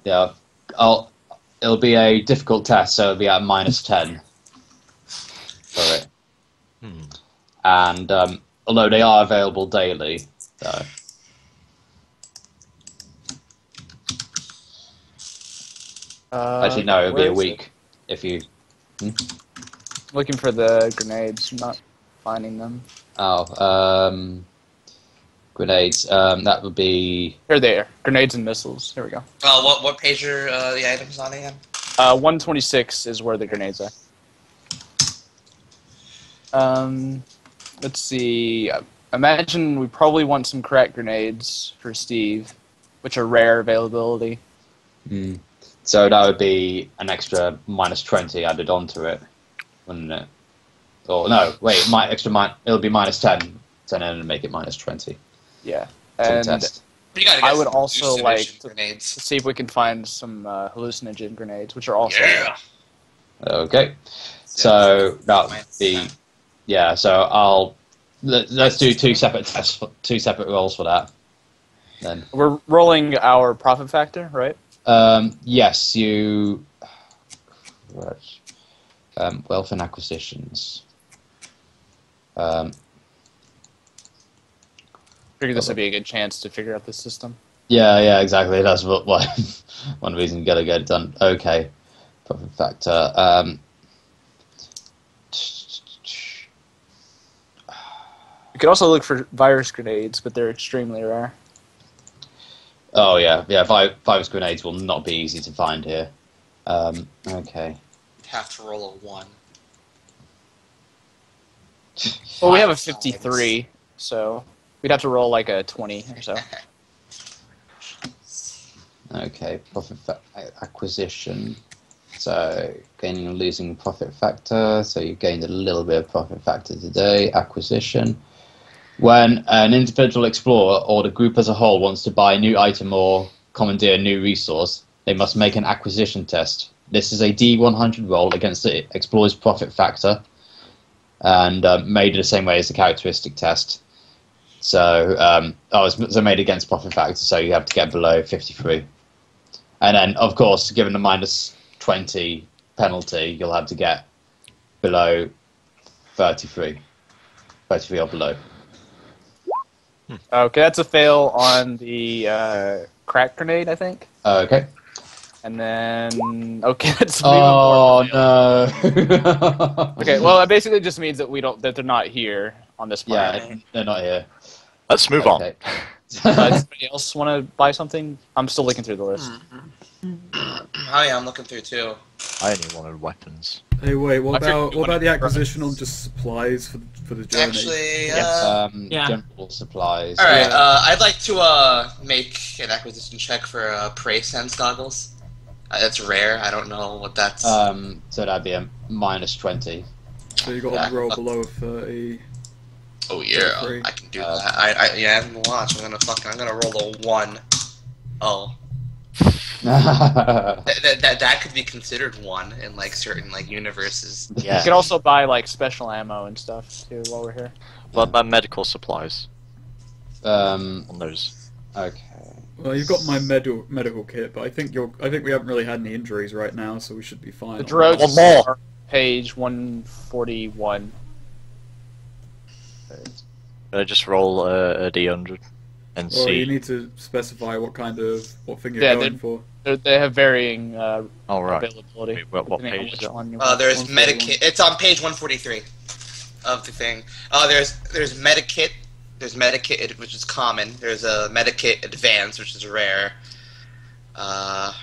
It'll be a difficult test, so it'll be at -10 for it. And although they are available daily, so. Actually, no, it'll be a where is week if you. Looking for the grenades, not finding them. Grenades. That would be. Here they are. Grenades and missiles. Here we go. What page are the items on again? 126 is where the grenades are. Let's see. Imagine we probably want some crack grenades for Steve, which are rare availability. So that would be an extra -20 added onto it, wouldn't it? Or no, wait, it'll be -10, and then make it -20. Yeah. For the And test. You gotta I get would some also like hallucination to grenades. see if we can find some hallucinogen grenades, which are also Yeah. Okay. So that would be. Yeah. So let's do two separate tests, two separate rolls for that. Then. We're rolling our profit factor, right? Yes, you. Wealth and acquisitions. Figure this would be a good chance to figure out the system. Yeah, exactly. That's what one reason you gotta get it done. Okay, profit factor. You could also look for virus grenades, but they're extremely rare. Oh yeah. Virus grenades will not be easy to find here. Okay. Have to roll a 1. Well, we have a 53, so we'd have to roll like a 20 or so. Okay, acquisition. So gaining and losing profit factor. So you gained a little bit of profit factor today. Acquisition. When an individual explorer or the group as a whole wants to buy a new item or commandeer a new resource, they must make an acquisition test. This is a D100 roll against the explorer's profit factor, and made the same way as the characteristic test. So, it's made against profit factor, so you have to get below 53. And then, of course, given the -20 penalty, you'll have to get below 33. 33 or below. Okay, that's a fail on the crack grenade, I think. Okay. And then, okay, that's Oh, even more no. Okay, well, that basically just means that that they're not here on this Yeah, planet. they're not here. Let's move on. Does anybody else want to buy something? I'm still looking through the list. Oh yeah, I'm looking through too. I only wanted weapons. Hey, wait, what I figured about you what about wanted the acquisition on just supplies for the journey? Actually, Yes. Yeah. General supplies. all right. Yeah. I'd like to make an acquisition check for prey sense goggles. That's rare. I don't know what that's. So that'd be a -20. So you got Yeah. to roll below a 30. Oh yeah, free. I can do that. Yeah, watch. I'm gonna roll a 1. Oh, that could be considered 1 in like certain like universes. You Yeah. could also buy like special ammo and stuff too while we're here. What about medical supplies um. on those? Okay. Well, you've got my medical kit, but I think we haven't really had any injuries right now, so we should be fine. The on drugs One more. are page 141. I just roll a D100 and that. Well, see. you need to specify what thing you're Yeah, going for. They have varying Oh right. availability. Wait, what depending on page is which that? one you There's 141. medikit. It's on page 143 of the thing. There's medikit. There's medikit, which is common. There's a medikit advanced, which is rare.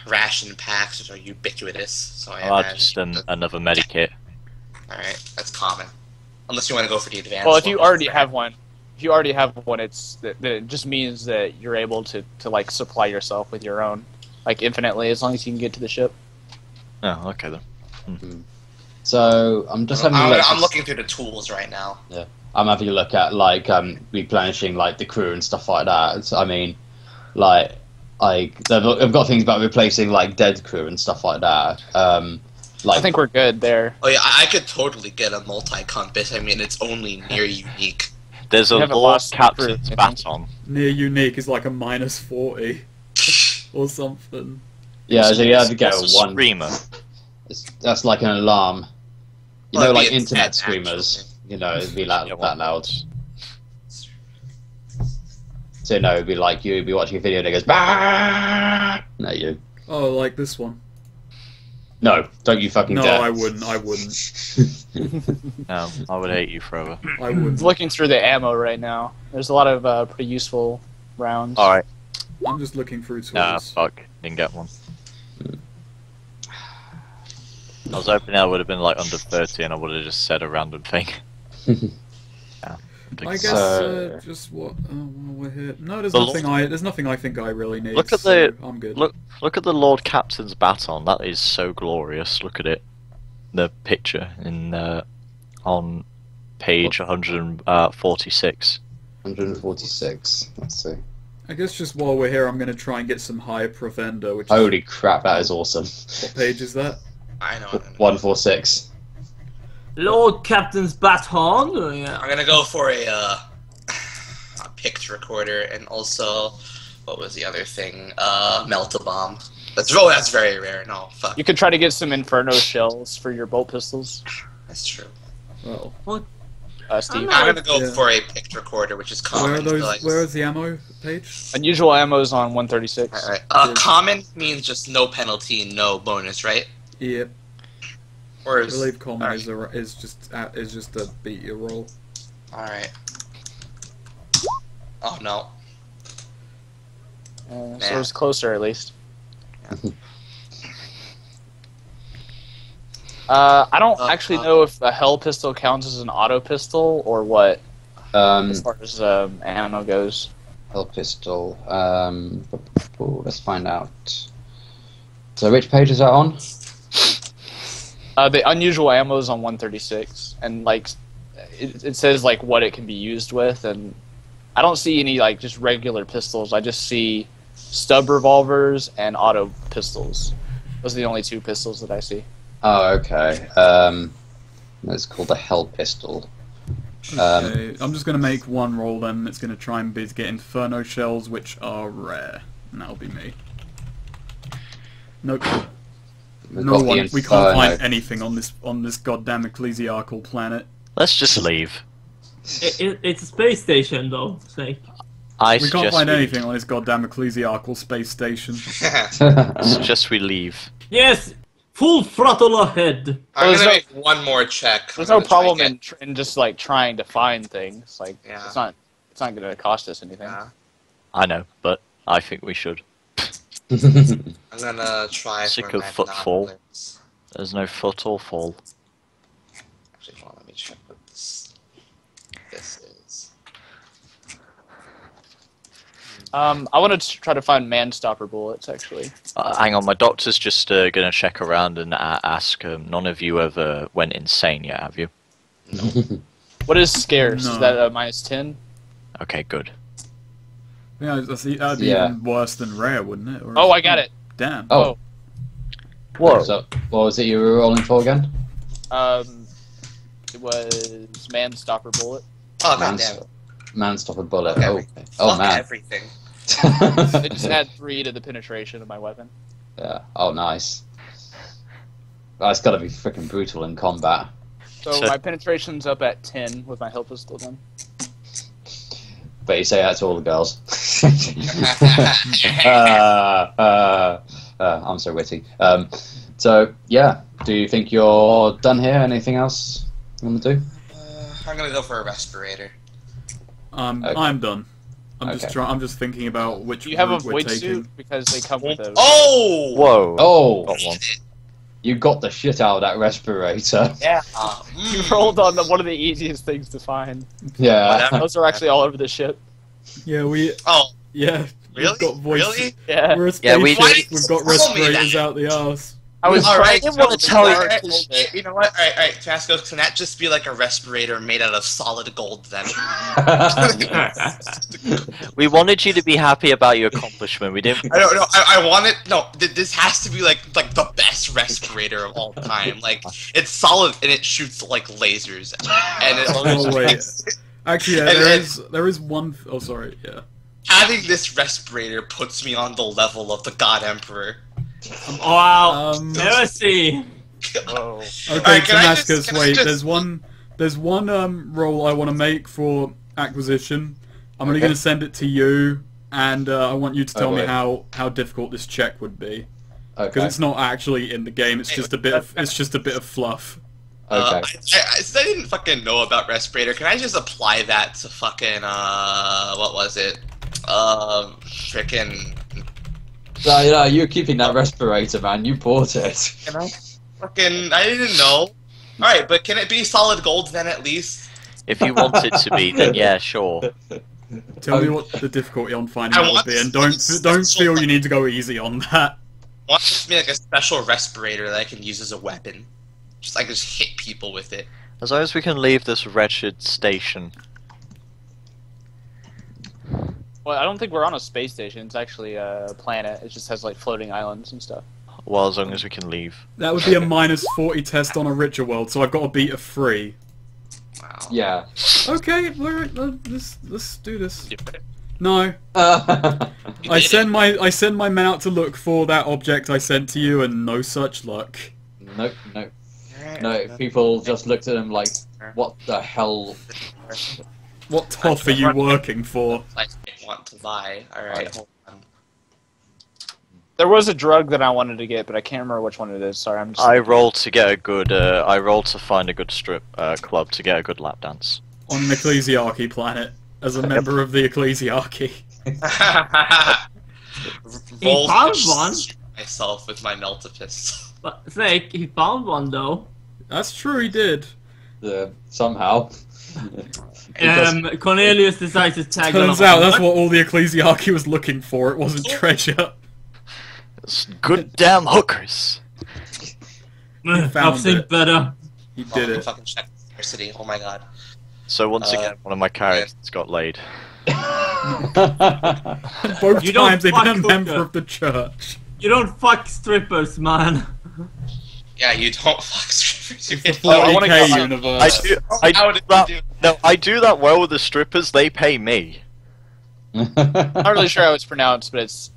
Ration packs, which are ubiquitous. So I Oh, imagine. just another medikit. All right, that's common. Unless you want to go for the advanced. Well, if you one, already rare. have one, it just means that you're able to like supply yourself with your own, like infinitely, as long as you can get to the ship. Oh, okay then. So I'm just having a look. I'm looking through the tools right now. I'm having a look at like replenishing like the crew and stuff like that. So, I mean, like I've got things about replacing like dead crew and stuff like that. Like I think we're good there. Oh yeah, I could totally get a multi-compass. I mean, it's only near unique. There's a We haven't Lord lost the Captain's crew, baton. Near unique is like a -40 or something. yeah, so you have to get What's a one. screamer? That's like an alarm. You Well, know, it'd like be a internet 10, screamers. actually. You know, it'd be that Yeah, well, loud. So no, it'd be like you'd be watching a video and it goes bah. No, you. Oh, like this one. No, don't you fucking No, dare. I wouldn't. No, I would hate you forever. I wouldn't. Looking through the ammo right now, there's a lot of pretty useful rounds. Alright. I'm just looking through tools. Nah, fuck. Didn't get one. I was hoping that would have been like under 30 and I would have just said a random thing. Yeah. I guess just what while we're here. No, there's The nothing I think I really need. Look at so the- I'm good. Look at the Lord Captain's baton. That is so glorious. Look at it. The picture in on page 146. 146. Let's see. I guess just while we're here, I'm gonna try and get some higher provender. Which Holy crap, that is awesome. what page is that? I know. 146. Lord Captain's baton. Yeah. I'm gonna go for a picture recorder and also what was the other thing? Melt-a-bomb. That's very rare. No, fuck. You could try to get some Inferno shells for your bolt pistols, That's true. Well, Steve. I'm gonna go Yeah. for a picture recorder, which is where common. are those? so, like- Where is the ammo page? Unusual ammo's on 136. Alright. Yeah. Common means just no penalty, no bonus, right? Yep. Or I is believe common alright. is just a beat your roll. Alright. Oh no. So it was closer at least. I don't actually know if a Hell pistol counts as an auto pistol or what, as far as ammo goes. Hell pistol. Let's find out. So which page is that on? The unusual ammo is on 136, and like it says like what it can be used with, and I don't see any like just regular pistols. I just see stub revolvers and auto pistols. Those are the only two pistols that I see. Oh, okay. It's called the Hell pistol. Okay, I'm just gonna make one roll then. It's gonna try and get Inferno shells, which are rare, and that'll be me. Nope. We've No got the one. We can't Inferno. find anything on this goddamn ecclesiarchal planet. Let's just leave. It's a space station, though. Say. I We can't suggest find we, anything on this goddamn ecclesiarchal space station. suggest we leave. Yes, full throttle ahead. I'm There's gonna no- make one more check. There's I'm no gonna try problem and in just like trying to find things. Like Yeah. it's not going to cost us anything. Yeah. I know, but I think we should. I'm gonna try Sick for of Footfall. binoculars. There's no foot or fall. Actually, hold on, let me check what this is. I want to try to find man-stopper bullets, actually. Hang on, my doctor's just gonna check around and ask. None of you ever went insane yet, have you? What is scarce? No. Is that a -10? Okay, good. Yeah, that'd be Yeah. even worse than rare, wouldn't it? Or Oh, I got it. Damn. Oh. Whoa. So, what was it you were rolling for again? It was man-stopper bullet. Oh, Man, goddamn. man stop a bullet. Fuck Oh, everything. oh Fuck man. everything. I just add 3 to the penetration of my weapon. Yeah. Oh, nice. That's got to be freaking brutal in combat. So my penetration's up at 10 with my hilt pistol then. But you say that to all the girls. I'm so witty. So yeah, do you think you're done here? Anything else you want to do? I'm gonna go for a respirator. Okay. I'm done. I'm Okay. just trying. I'm just thinking about which Do you have a route we're void taking. suit? Because they come with a... Oh! Whoa. Oh, Got one. you got the shit out of that respirator. Yeah. You rolled on one of the easiest things to find. Yeah. Whatever. Those are actually all over the ship. Yeah, we. Oh, Yeah. really? We've got voice. Really? Yeah. We're a Yeah, we spaceship, do. We've got Tell me respirators that. out the arse. I was All right, trying I didn't want to tell you. Alright, you know what? Alright, Tasco, can that just be like a respirator made out of solid gold then? We wanted you to be happy about your accomplishment. We didn't. I don't know. I want it. No, this has to be like the best respirator of all time. Like it's solid and it shoots like lasers. And it Oh wait. Actually, yeah, And- there is one. Oh, sorry. Yeah. having this respirator puts me on the level of the God Emperor. Wow. Okay, Heresy. Whoa. Alright, can I just- Damascus. can I Wait, just- there's one roll I want to make for acquisition. I'm only Okay. going to send it to you, and I want you to tell me wait. how difficult this check would be, because Okay. it's not actually in the game. It's just a bit of fluff. Okay. Since I didn't fucking know about respirator, can I just apply that to fucking what was it? Frickin'. No, you're keeping that respirator, man. You bought it. You know? Fucking, I didn't know. Alright, but can it be solid gold then at least? If you want it to be, then yeah, sure. Tell me what the difficulty on finding I that would want be, and this- don't feel you need to go easy on that. I want this to be like a special respirator that I can use as a weapon. Just I can just hit people with it. As long as we can leave this wretched station. Well, I don't think we're on a space station. It's actually a planet. It just has like floating islands and stuff. Well, as long as we can leave. That would be a -40 test on a Richer world, so I've got to beat a 3. Wow. Yeah. Okay, alright, let's do this. No, I I send my men out to look for that object I sent to you, and no such luck. Nope, nope. No, people just looked at him like, what the hell? What toff are you working for? I want to buy. Alright, hold on. There was a drug that I wanted to get, but I can't remember which one it is. Sorry, I'm just. I rolled to get a good. I rolled to find a good strip club to get a good lap dance. On an Ecclesiarchy planet, as a member of the Ecclesiarchy. Roll found to one. shoot myself with my melta pistol. But Snake, he found one though. That's true, he did. Somehow. Cornelius decides to tag Turns along. out that's what all the Ecclesiarchy was looking for, it wasn't treasure. It's good damn hookers. I've found seen it. better. He did it. Fucking check diversity. Oh my god. So once again, one of my characters got laid. Both You don't times they've been a fuck member hooker. of the church. You don't fuck strippers, man. Yeah, you don't fuck strippers. You It's the hit- I wanna 40k go- I universe. do. How I did do you that. do? No, I do that well with the strippers. They pay me. I'm not really sure how it's pronounced, but it's.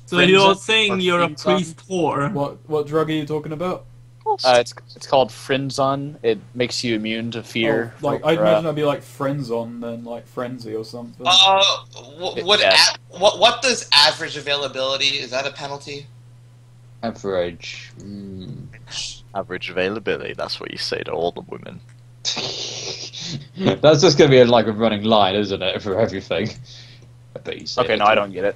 So you're Frinzon, saying or you're a Frinzon. priest whore. What drug are you talking about? It's called Frinzon. It makes you immune to fear. Oh, like or, I'd imagine that'd be like friends on, then like frenzy or something. Yes. What does average availability? Is that a penalty? Average. Average availability. That's what you say to all the women. That's just going to be like a running line, isn't it, for everything? I bet you say Okay, it. no, I don't get it.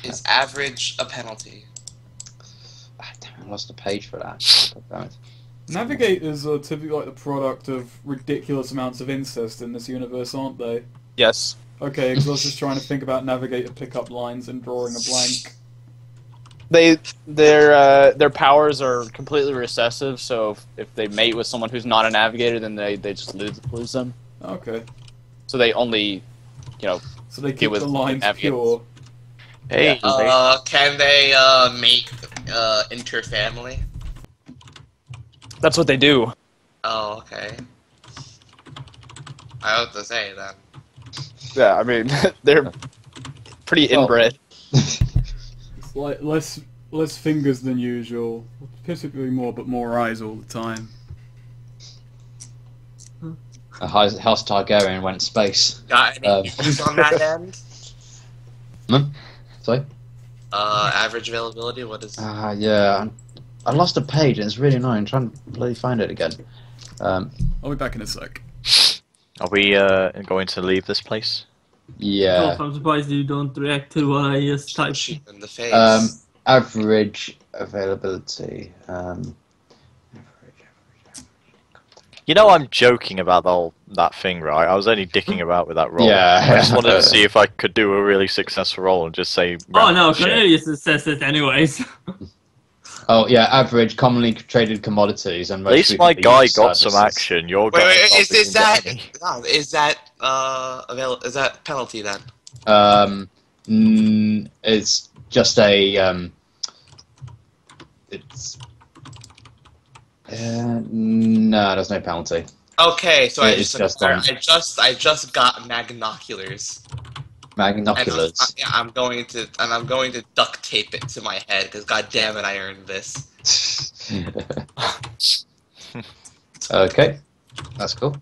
Is average a penalty? Ah, damn, I lost a page for that. Damn it. Navigators are typically like the product of ridiculous amounts of incest in this universe, aren't they? Yes. Okay, because I was just trying to think about navigator pickup lines and drawing a blank. Their powers are completely recessive, so if they mate with someone who's not a navigator, then they just lose them. Okay. So they only, you know, So they Get keep with the lines navigators. pure. Hey, Can they mate interfamily? that's what they do. Oh, okay. I have to say then. Yeah, I mean, they're pretty Well- inbred. It's like less fingers than usual. Typically more, but more eyes all the time. House Targaryen went space. Got any news on that end? Sorry? Average availability, what is... Yeah. I lost a page and it's really annoying. I'm trying to bloody find it again. I'll be back in a sec. are we going to leave this place? Yeah. I'm surprised you don't react to what I just typed. Shoot in the face. Average availability. You know, I'm joking about that thing, right? I was only dicking about with that roll. Yeah. I just wanted to see if I could do a really successful roll and just say. Oh no, random shit. Cornelius says it anyways. Oh yeah, average commonly traded commodities and At least my frequently guy used got some services. action. Your Wait, guy is probably this didn't that... get any. No, is that, is that penalty then? It's just a it's no, there's no penalty. Okay, so It's just on- I just got magnoculars. Magnoculars. Yeah, I'm going to duct tape it to my head because god damn it, I earned this. Okay, that's cool.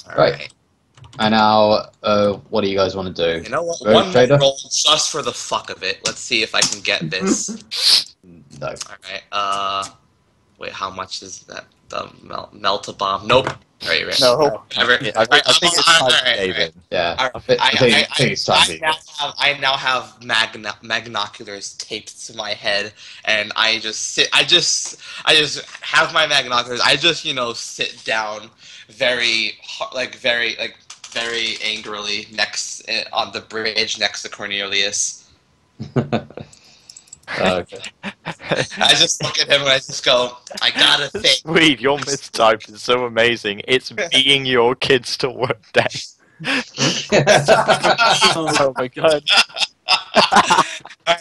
All Right. And now, what do you guys want to do? You know what? Rogue One more Trader? roll just for the fuck of it. Let's see if I can get this. No. All right. Wait, how much is that? The melt a bomb? Nope. Right. No. Whatever. I think it's time to cave in. Yeah. All I think it's time to I now have magnoculars taped to my head, and I just have my magnoculars. I just sit down very angrily on the bridge next to Cornelius. Okay. I just look at him and I just go, I gotta think. Sweet, your mistype is so amazing. It's being your kids to work day. Oh my god.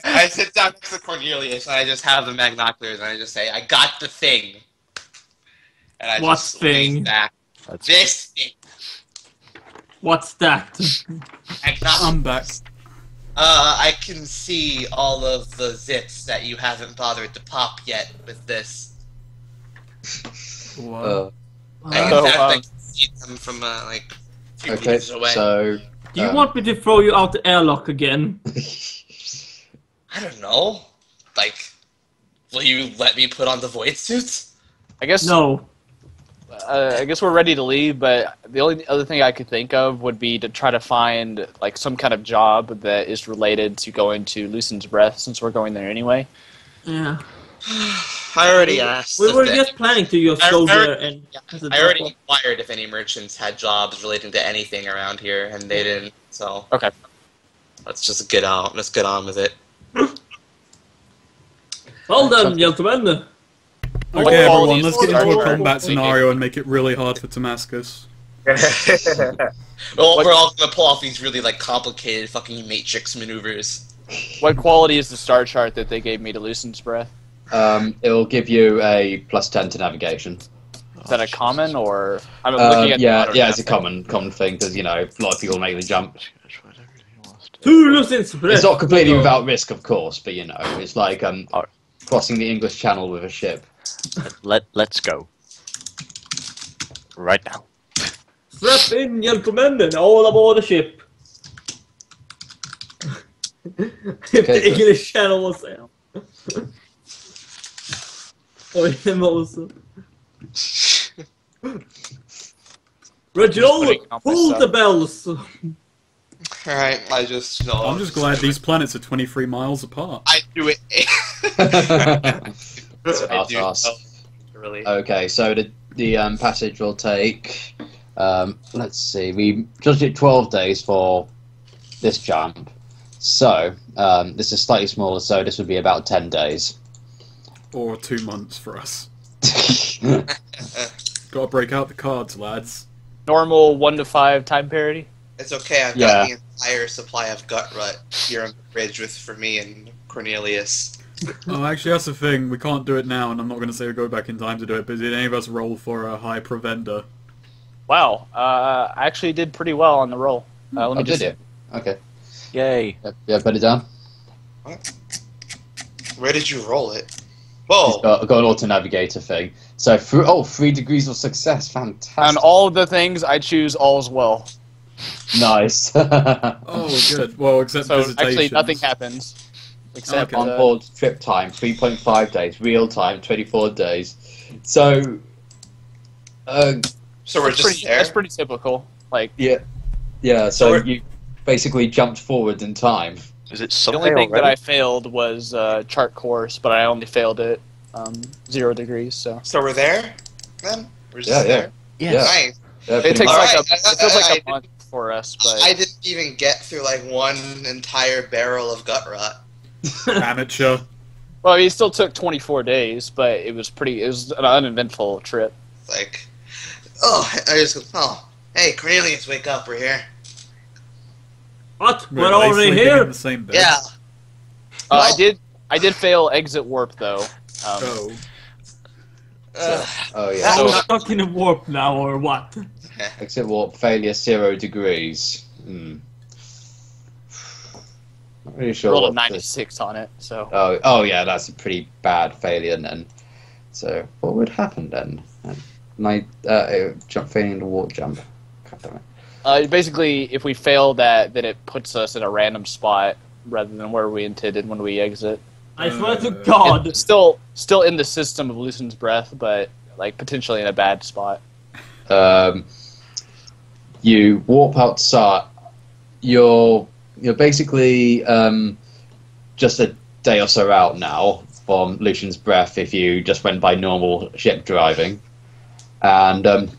I sit down next to Cornelius and I just have the magnoculars and I just say, I got the thing. And I What just lean thing? back. That's This thing. What's that? I'm back. I can see all of the zits that you haven't bothered to pop yet with this. What? In Oh, fact, wow. I can see them from a few Okay. meters away. So. Do you want me to throw you out the airlock again? I don't know. Will you let me put on the void suit? I guess No. I guess we're ready to leave, but the only other thing I could think of would be to try to find some kind of job that is related to going to Lucen's Breath, since we're going there anyway. Yeah. I already asked. We were if just planning to just I go already- there and... I already inquired if any merchants had jobs relating to anything around here, and they didn't. So Okay. let's just get on. Let's get on with it. Well done, gentlemen. Okay, What everyone, qualities let's is get into a Star Trek combat thinking? scenario and make it really hard for Damascus. Well, we're all gonna pull off these really complicated fucking matrix maneuvers. What quality is the star chart that they gave me to Lucen's Breath? It will give you a +10 to navigation. Is that a common, or I'm looking at the Yeah, modern yeah, it's a map. common thing because a lot of people make the jump. To Lucen's Breath. It's not completely without risk, of course, but it's like crossing the English Channel with a ship. Let's go. Right now. Strap in, gentlemen, and all aboard the ship. If the Okay, so- English channel was there. Oj, det var så. Reginald, putting on pull myself. the bells. Alright, I just know. I'm just glad these planets are 23 miles apart. I do it. So I do us. know, really. Okay, so the passage will take. Let's see. We just did 12 days for this jump. So this is slightly smaller. So this would be about 10 days. Or 2 months for us. Gotta break out the cards, lads. Normal 1 to 5 time parity. It's okay, I've Yeah. got the entire supply of gut rut here on the bridge for me and Cornelius. Oh, actually, that's the thing. We can't do it now, and I'm not going to say we go back in time to do it, but did any of us roll for a high provender? Wow, I actually did pretty well on the roll. Let me Oh, just. did you? Okay. Yay. Yeah, put it down. Where did you roll it? Whoa! Got an auto navigator thing. So 3 degrees of success. Fantastic. On all of the things, I choose all's well. Nice. Oh, good. Well, except So visitations. actually, nothing happens. Except Okay. On board trip time 3.5 days. Real time 24 days. So. So we're just there? That's pretty typical. Like, Yeah. So So we're- you basically jumped forward in time. Is it the Sunday only thing that already? I failed was chart course, but I only failed it 0 degrees. So So we're there? Then? We're just Yeah, yeah. there? Yeah. Nice. it pretty takes much. like Alright, it feels like I- a month for us. But I didn't even get through like one entire barrel of gut rot. Amateur. well, it still took 24 days, but it was an uneventful trip. It's like, hey, Cornelius, wake up, we're here. What? Were We're they already sleeping here? in the same bed? Yeah. I did fail exit warp though. Oh. Oh yeah. That Are we was- stuck in a warp now, or what? Exit warp failure 0 degrees. Not really sure. Rolled a what 96 on it. So Oh yeah, that's a pretty bad failure then. So what would happen then? My jump failing the warp jump. God damn it. basically, if we fail that, then it puts us in a random spot rather than where we intended when we exit. I swear to Uh, God. It's still in the system of Lucian's breath, but like potentially in a bad spot. You warp outside. You're basically just a day or so out now from Lucian's breath if you just went by normal ship driving, and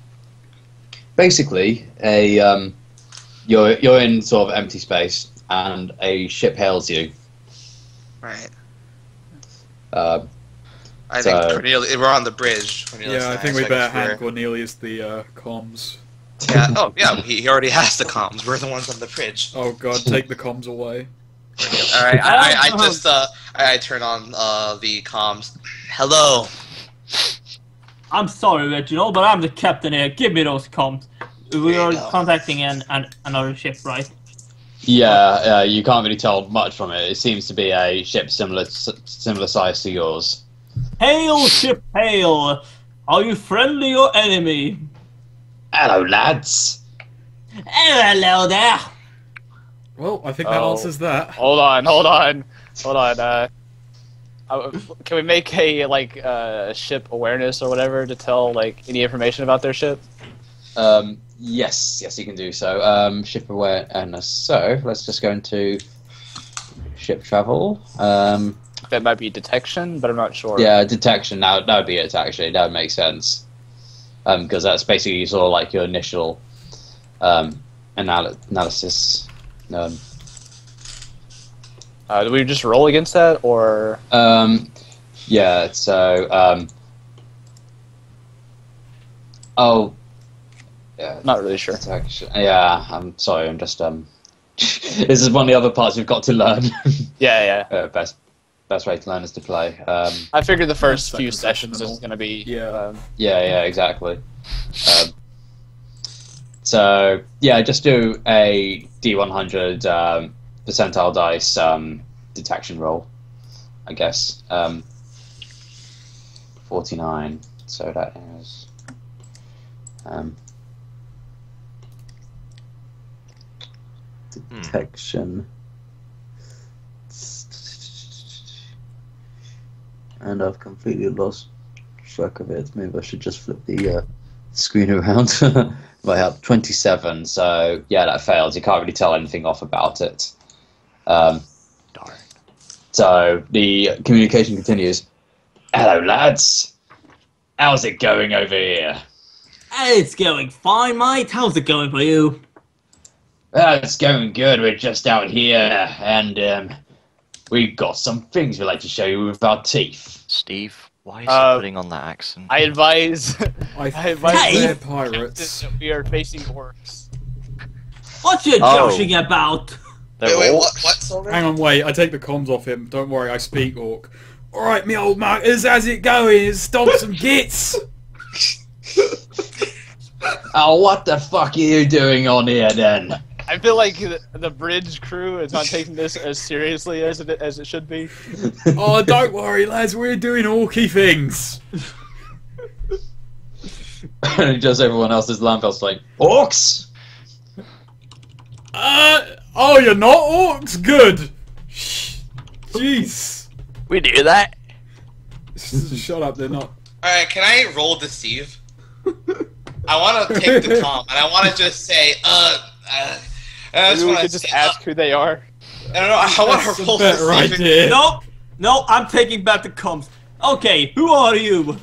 basically you're in sort of empty space and a ship hails you. Right. Uh, I think So- Cornelius, we're on the bridge. Cornelius Yeah, I and think so we better guess we're- hand Cornelius the comms. Yeah. Oh, yeah. He already has the comms. We're the ones on the bridge. Oh god, take the comms away. All right. I just I turn on the comms. Hello. I'm sorry, Reginald, but I'm the captain here. Give me those comms. We There are you go. contacting another ship, right? yeah, you can't really tell much from it. It seems to be a ship similar size to yours. Hail, ship, hail! Are you friendly or enemy? Hello, lads. Hello there! Well, I think that Oh. answers that. Hold on. Can we make a ship awareness or whatever to tell like any information about their ship? Yes, you can do so. Ship awareness. So let's just go into ship travel. That might be detection, but I'm not sure. Yeah, detection. That would be it. Actually, that would make sense. Because that's basically sort of like your initial analysis. Do we just roll against that, or Yeah. So. Oh. Yeah. not really sure? Detection. Yeah. I'm sorry. I'm just This is one of the other parts we've got to learn. Yeah. Best way to learn is to play. I figured the first That's few like sessions professional. is going to be Yeah. Yeah, exactly. So yeah, just do a D100 percentile dice detection roll, I guess. 49. So that is detection. And I've completely lost track of it. Maybe I should just flip the screen around. Well, 27. So yeah, that fails. You can't really tell anything off about it. Darn. So the communication continues. Hello, lads. How's it going over here? It's going fine, mate. How's it going for you? It's going good. We're just out here, and we've got some things we'd like to show you with our teeth. Steve, why is he putting on that accent? I advise. I think advise they're that pirates. we are facing orcs. What you Oh. joshing about? They're Wait, what? orcs. What, Solver? Hang on, wait. I take the comms off him. Don't worry, I speak orc. Alright, me old muckers, how's it going? Stomp some gits! Oh, what the fuck are you doing on here then? I feel like the bridge crew is not taking this as seriously as it should be. Oh, don't worry, lads, we're doing orky things. And just everyone else's lamp else like, orcs? Oh, you're not orcs? Good. Jeez. We do that. Shut up, they're not. Alright, can I roll deceive? I want to take the calm, and I want to just say, I just Maybe we want to could just ask who they are. I don't know, I want That's to a roll better deceive. idea. No, no, I'm taking back the comms. Okay, who are you?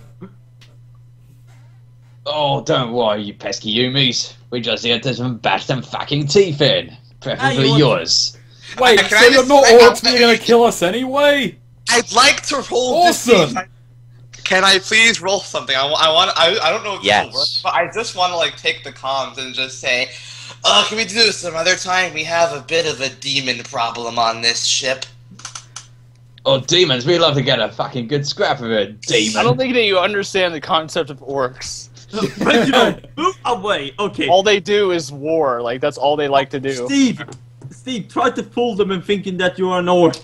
Oh, don't worry, you pesky Yumis. We just here to bash them fucking teeth in. Preferably you want- yours. Wait, Can so I you're just- not I- orcs, but you're gonna kill us anyway? I'd like to roll Awesome. deceive. Can I please roll something? I don't know if Yes. this will work, but I just want to like take the comms and just say, can we do this some other time? We have a bit of a demon problem on this ship. Oh, demons, we love to get a fucking good scrap of a demon. I don't think that you understand the concept of orcs. Reginald, move away. Okay. All they do is war. Like that's all they like to do. Steve, try to fool them in thinking that you are an orc.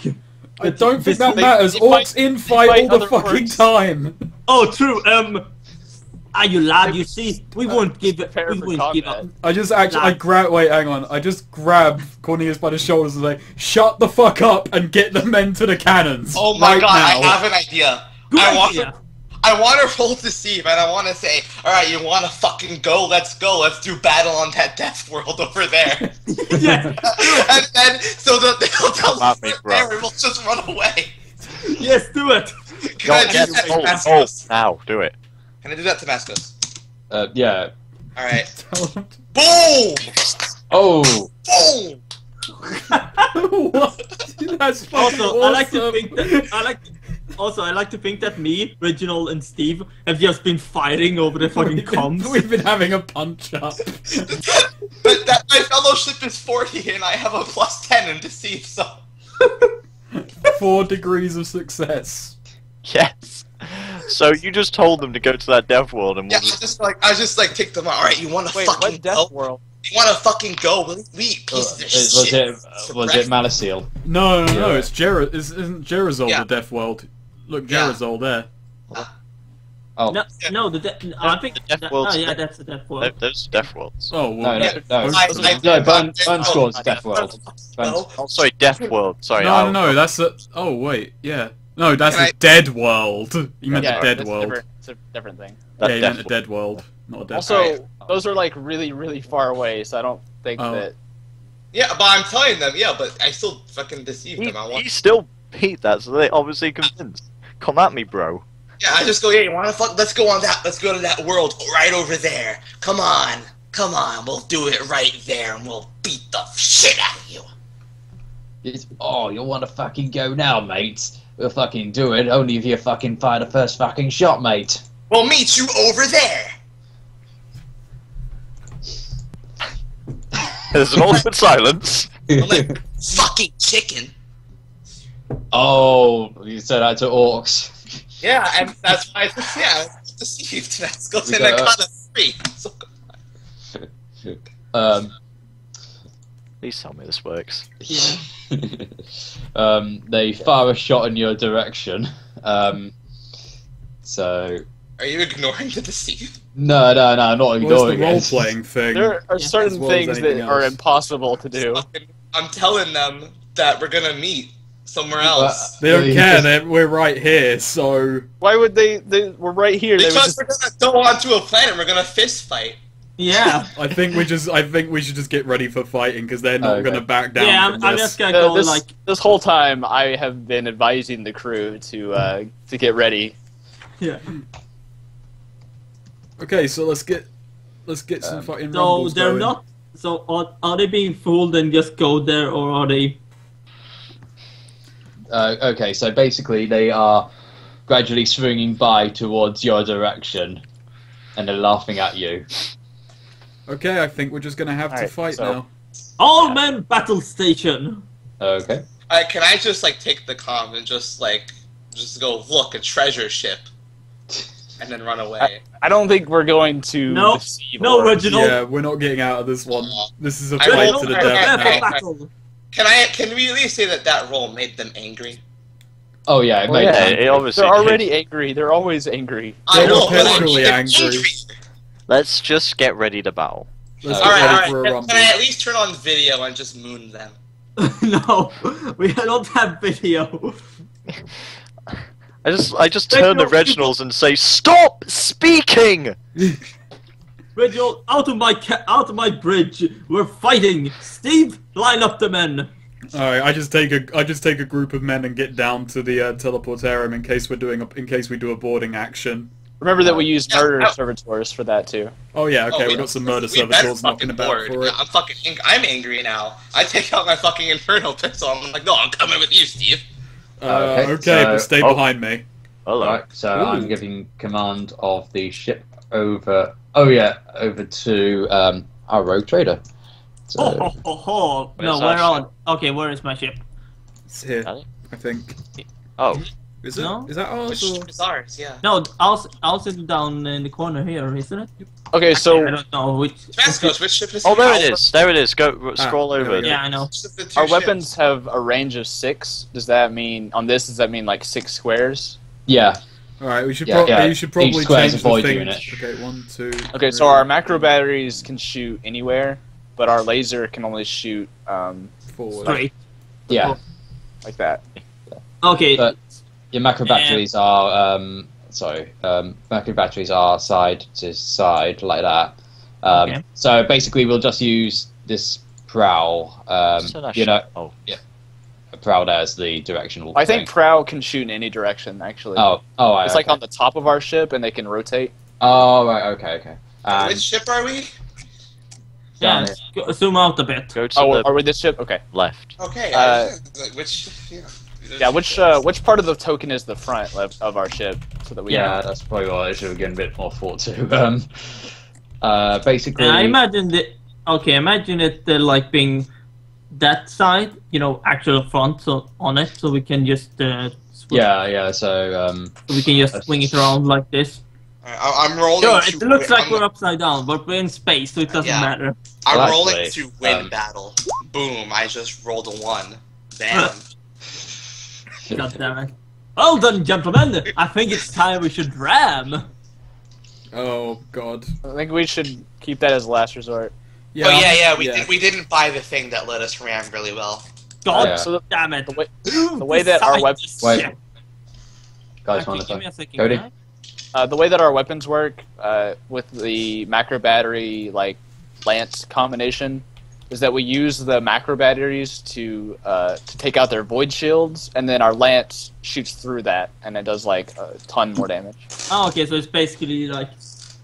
I don't think that They- matters. they Orcs fight- in they fight fight all the other fucking orcs. time. Oh, true. Are you lad? You see, we won't give it. prepare We for won't give up. combat. I just actually, wait, hang on. I just grab Cornelius by the shoulders and say, shut the fuck up and get the men to the cannons. Oh my right god, now. I have an idea. Good I idea. want to roll deceive, and I want to say, alright, you want to fucking go? Let's go. Let's do battle on that death world over there. Yes, And then, so that they'll tell us At me, we're bro. there and we'll just run away. yes, do it. Can I do Yes, that to oh, Damascus? now, do it. Can I do that to Damascus? Yeah. Alright. Tell them to- Boom! Oh, Boom! What? That's fucking Also, I like to awesome. think that I like to think that me, Reginald, and Steve have just been fighting over the fucking comms. We've been having a punch up. That my fellowship is 40 and I have a plus 10 in deceive, so... 4 degrees of success. Yes. So you just told them to go to that dev world and Yeah, we'll I just take them out. Alright, you wanna Wait, fucking what death go? world? You wanna fucking go? We eat pieces of was shit. it Maliseal? No, Yeah. it's isn't Gerazol Yeah. the Death World? Look, Yeah. Gerazol there. Oh, No, I think. The Death Oh World's yeah, death. that's the Death World. Those death worlds. Oh, well, no, no, no. I- No, Burn Squad's Death World. No. Oh, sorry, death world. Sorry. no, that's a... Oh, wait, yeah. No, that's Can the I- Dead World. You meant Yeah, the Dead that's World. different. It's a different thing. That Yeah, you death meant a Dead World, not a Death Also, Alright. those are like really, really far away, so I don't think Oh. that. Yeah, but I'm telling them, yeah, but I still fucking deceive He, them. I want... he still beat that, so they obviously convinced. Come at me, bro. Yeah, I just go, yeah, you wanna fuck? Let's go let's go to that world right over there. Come on, we'll do it right there and we'll beat the shit out of you. Oh, you want to fucking go now, mate? We'll fucking do it, only if you fucking fire the first fucking shot, mate. We'll meet you over there. There's an awkward silence. I'm like, fucking chicken. Oh, you said that to orcs. Yeah, and that's why it's deceived. That's goes We in a got- cut of 3. So, Please tell me this works. They fire a shot in your direction. So are you ignoring the deceive? no, I'm not What's the ignoring it. role-playing thing? There are Yeah, certain as well as things anything that are else. impossible to do. I'm telling them that we're gonna meet somewhere else. They don't You care, just- we're right here, so... Why would they? We're right here. They would Because just. we're gonna go onto a planet, we're gonna fist fight. Yeah. I think we should just get ready for fighting because they're not Okay. going to back down Yeah, from I'm this. just gonna go this, like. this whole time, I have been advising the crew to get ready. Yeah. Okay, so let's get some fucking So rumbles they're going. not. So are they being fooled and just go there, or are they? Okay, so basically they are gradually swinging by towards your direction, and they're laughing at you. Okay, I think we're just going to have to Alright, fight so- now. All men battle station. Okay. Can I just like take the comm and just go look a treasure ship, and then run away? I don't think we're going to No. deceive. No, or- Reginald. Yeah, we're not getting out of this one. This is a I fight will- to the I- death I- now. I- battle. Can we at least say that roll made them angry? Oh yeah, it Well, makes yeah, sense. it obviously They're did. already angry. They're always angry. They're I know, but I'm perpetually even angry. Let's just get ready to battle. Let's All get Alright, ready for a alright. rumble. Can I at least turn on video and just moon them? No, we don't have video. I just turn to Reginald, Reginald and say, "Stop speaking!" Reginald, out of my bridge. We're fighting. Steve, line up the men. Alright, I just take a group of men and get down to the teleportarium in case we do a boarding action. Remember that we use Yeah, murder I- servitors for that too. Oh yeah, okay, Oh, we got some murder we better servitors knocking fucking about board. for it. I'm fucking I'm angry now. I take out my fucking infernal pistol. I'm like, no, I'm coming with you, Steve. Okay, Okay, but so- stay Oh. behind me. Hello. Right, so Ooh. I'm giving command of the ship over. Oh yeah, over to our rogue trader. So, Oh. No, Where's we're our on. Okay, where is my ship? It's here, Really? I think. Oh, Is it? No? Is that Which ours? Or... is ours, yeah. No, I'll sit down in the corner here, isn't it? Okay, I so don't know which. Vascos, which ship is oh, there it? it is. There it is. Go scroll there we over. go. Yeah, I know. our weapons have a range of 6. Does that mean Does that mean like 6 squares? yeah, Alright, we should Yeah, yeah. you should probably Each square's change a void the thing. unit. Okay, 1, 2. Okay, so our macro batteries can shoot anywhere, but our laser can only shoot forward. Straight. yeah. like that. Okay. But your macro batteries are macro batteries are side to side like that. Okay. So basically, we'll just use this prow. You know, Oh, a prow there as the directional. I think thing. prow can shoot in any direction actually. Right, It's okay. like on the top of our ship, and they can rotate. Oh right, okay. Which ship are we? Yeah, zoom out a bit. go to Oh, the are we this ship? Okay. left. Okay. Which? Yeah. Yeah. Which part of the token is the front of our ship, so that we Yeah, that's probably what I should have given a bit more thought to. Basically, And I imagine imagine it like being that side, actual front, so on it, so we can just swing, yeah. So we can just swing it around like this. I'm rolling. Sure, to it looks like I'm, we're upside down, but we're in space, so it doesn't Yeah. matter. I'm Well, rolling actually, to win battle. Boom! I just rolled a 1. Bam. God damn it. Well done, gentlemen. I think it's time we should ram. Oh god. I think we should keep that as last resort. Yeah. Oh yeah. We didn't buy the thing that let us ram really well. God Yeah. So damn it. the way that our web- Wait. guys, Actually, want give me to a second, Cody? can the way that our weapons work with the macro battery like lance combination is that we use the macro batteries to take out their void shields, and then our lance shoots through that, and it does like a ton more damage. Oh, okay, so it's basically like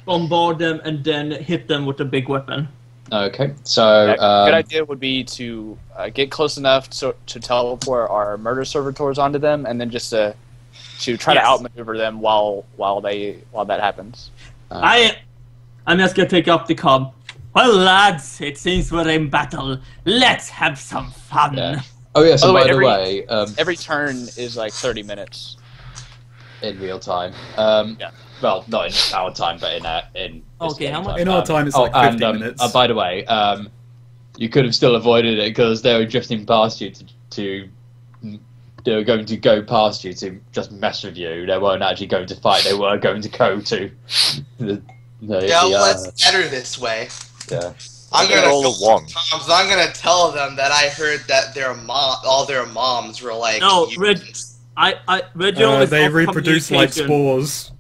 bombard them and then hit them with a big weapon. Okay, so A good idea would be to get close enough to teleport our murder servitors onto them, and then just to try to Yes. outmaneuver them while that happens. I'm just gonna take up the comm. Well, lads, it seems we're in battle. Let's have some fun. Yeah. Oh yeah, so By by the the way, way, Every turn is like 30 minutes. in real time. Yeah. Well, not in our time, but in this Okay, game how much- time. In our time, it's like 50 minutes. By the way, you could have still avoided it because they were drifting past you they were going to go past you to just mess with you. They weren't actually going to fight. They were going to go to Let's better this way. yeah. I'm Okay, gonna roll go a 1. Tom's. I'm gonna tell them that I heard that all their moms were like. No, mutants. Reginald is They off reproduce like communication. spores.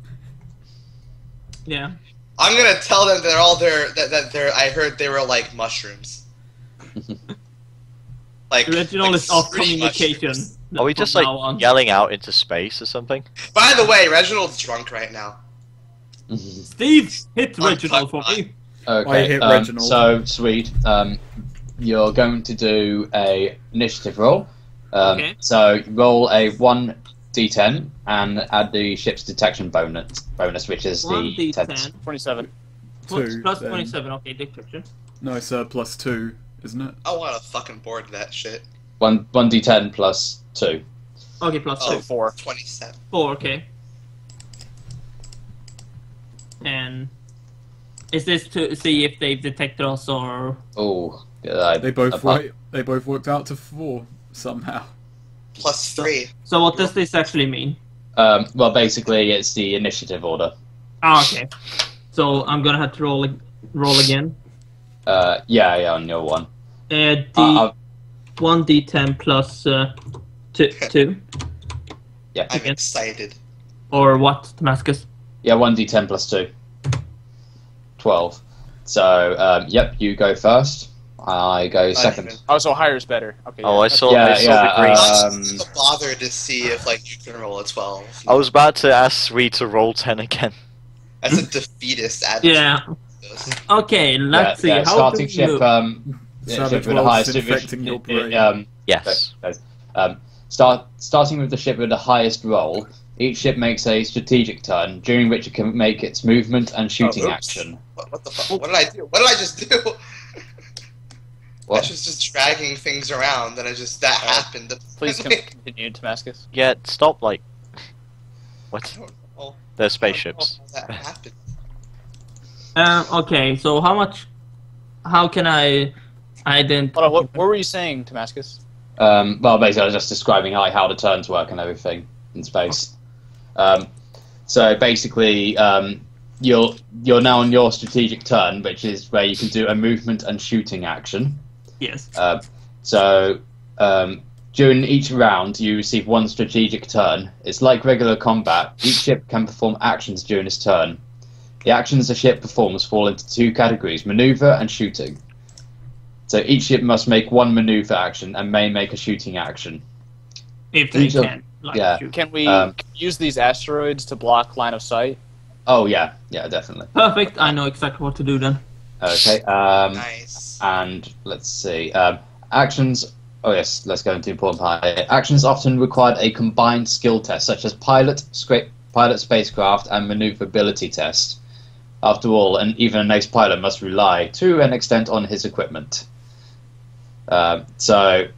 Yeah. I'm gonna tell them they're all that they're. I heard they were like mushrooms. Like Reginald is off fruity communication. mushrooms. Are we from just like now on. yelling out into space or something? By the way, Reginald's drunk right now. Steve, hit Reginald for me. I Okay, hit Reginald. so sweet. You're going to do a initiative roll. Okay. So roll a 1d10 and add the ship's detection bonus, which is the 10. 1d10. 27. Two, Plus then. 27, okay, detection. No, it's +2, isn't it? I want to fucking board that shit. 1d10 plus 2. Okay, plus Oh, 2. 4. 27. 4, okay. And is this to see if they've detected us or... Oh, They both worked out to 4 somehow. +3. So what does this actually mean? well, basically, it's the initiative order. Ah, okay. So I'm gonna have to roll again. Yeah, on your one. D 1d10 plus 2. Yeah, I'm excited. Or what, Damascus? yeah, 1d10 plus 2. 12. So, yep, you go first. I go second. Oh, so higher is better. Okay. Oh, I saw. Yeah, I saw yeah, the green. I'm just bothered to see if like you can roll a 12. I was about to ask Sweet to roll 10 again. That's a defeatist attitude. Yeah. Okay, let's see. Yeah, How starting do ship, you... Savage ship with the World's highest infecting your brain. Yes. Starting with the ship with the highest roll, each ship makes a strategic turn, during which it can make its movement and shooting oops. action. What the fuck? What did I do? What did I just do? I What? was just dragging things around, and that happened. Please continue, Damascus. Yeah. Stop. Like. What? Oh, They're spaceships. that happened. Okay, so how can I identify... Hold on, what were you saying, Damascus? Well, basically, I was just describing how the turns work and everything in space. So basically, you're now on your strategic turn, which is where you can do a movement and shooting action. Yes. During each round, you receive one strategic turn. It's like regular combat. Each ship can perform actions during its turn. The actions a ship performs fall into two categories: maneuver and shooting. So each ship must make one maneuver action and may make a shooting action. If they each of- can. Like, yeah. shoot. Can we use these asteroids to block line of sight? Oh yeah, definitely. Perfect, I know exactly what to do then. Okay. Nice. And let's see. Actions. Oh yes, let's go into the important part. Actions often require a combined skill test, such as pilot spacecraft, and maneuverability test. After all, even an ace pilot must rely, to an extent, on his equipment. Add the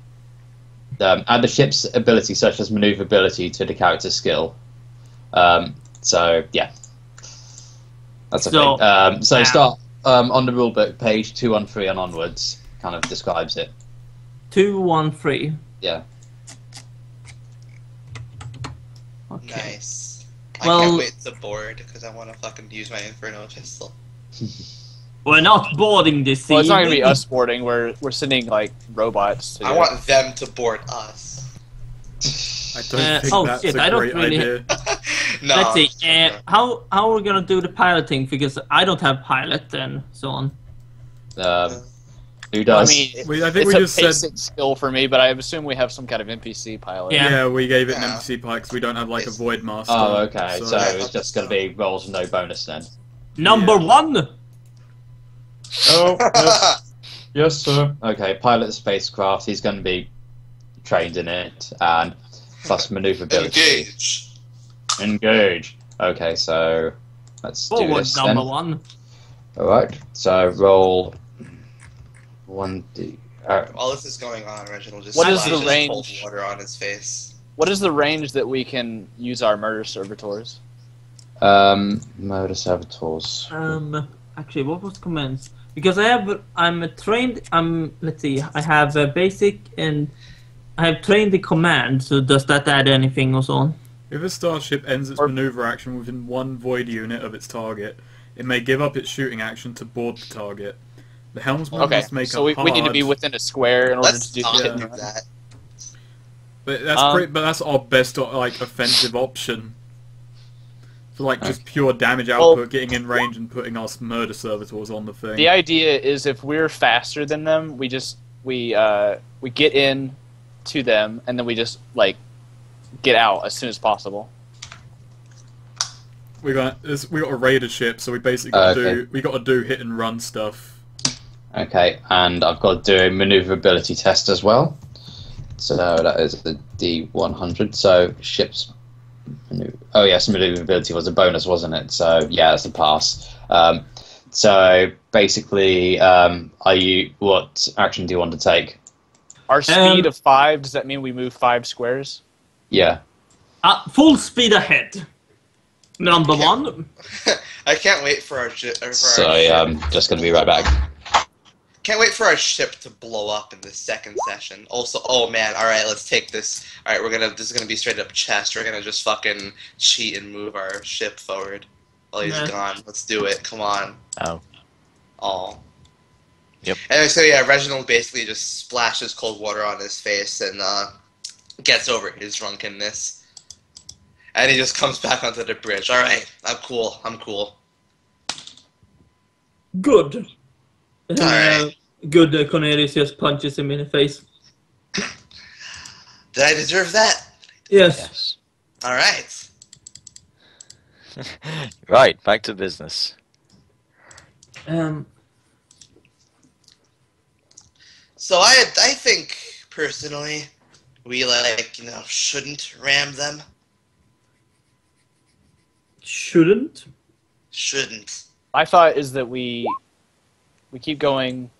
ship's ability, such as maneuverability, to the character's skill. So yeah, that's okay. So start on the rulebook, page 213 and onwards. Kind of describes it. 213. Yeah. Okay. Nice. I Well- can't wait to board because I want to fucking use my Inferno pistol. We're not boarding this Well, it's not gonna be evening. us boarding. We're sending like robots. To I do it. want them to board us. I don't think oh, that's shit, a I don't great really- idea. No. Let's see. it's okay. How are we gonna do the piloting? Because I don't have pilot and so on. Who does? I mean, I think it's we a just said... basic skill for me, but I assume we have some kind of NPC pilot. Yeah. Yeah, we gave it an Yeah. NPC pilot because we don't have like a Void Master. Oh, okay. So I it's thought just so. going to be rolls with no bonus then. Number Yeah. 1. Oh, yes, sir. Okay, pilot the spacecraft. He's going to be trained in it, and plus maneuverability. Engage. Okay, so let's do Forward this number then. 1. All right. So roll 1d. While this is going on, Reginald just What is the splashes range? cold water on his face. What is the range that we can use our murder servitors? Motor saboteurs. Actually, what was comments? Because I'm trained. Let's see. I have a basic and I have trained the command. So does that add anything or so on? If a starship ends its Or- maneuver action within one void unit of its target, it may give up its shooting action to board the target. The helmsman Okay, must make so a we need to be hard- within a square in order Let's to do not yeah. do that. But that's Um, but that's our best like offensive option. For like just pure damage output, getting in range and putting our murder servitors on the thing. The idea is if we're faster than them, we get in to them and then we just like get out as soon as possible. We got a raider ship, so we basically got to do hit and run stuff. Okay, and I've got to do a maneuverability test as well. So that is the D100. So ships. Oh yes, maneuverability was a bonus, wasn't it? So yeah, that's a pass. So basically, what action do you want to take? Our speed of 5. Does that mean we move 5 squares? Yeah. Full speed ahead. Number 1. I can't wait for our ship. Sorry, I'm just going to be right back. Can't wait for our ship to blow up in the second session. Also, oh man, alright, let's take this. Alright, this is gonna be straight up chest. We're gonna just fucking cheat and move our ship forward while he's gone. Let's do it, come on. Oh. Yep. Anyway, so yeah, Reginald basically just splashes cold water on his face and gets over his drunkenness. And he just comes back onto the bridge. Alright, I'm cool. Good. Alright. Good, Cornelius just punches him in the face. Did I deserve that? Yes. Alright. Right, back to business. So I think, personally, we, shouldn't ram them. Shouldn't? Shouldn't. My thought is that we keep going.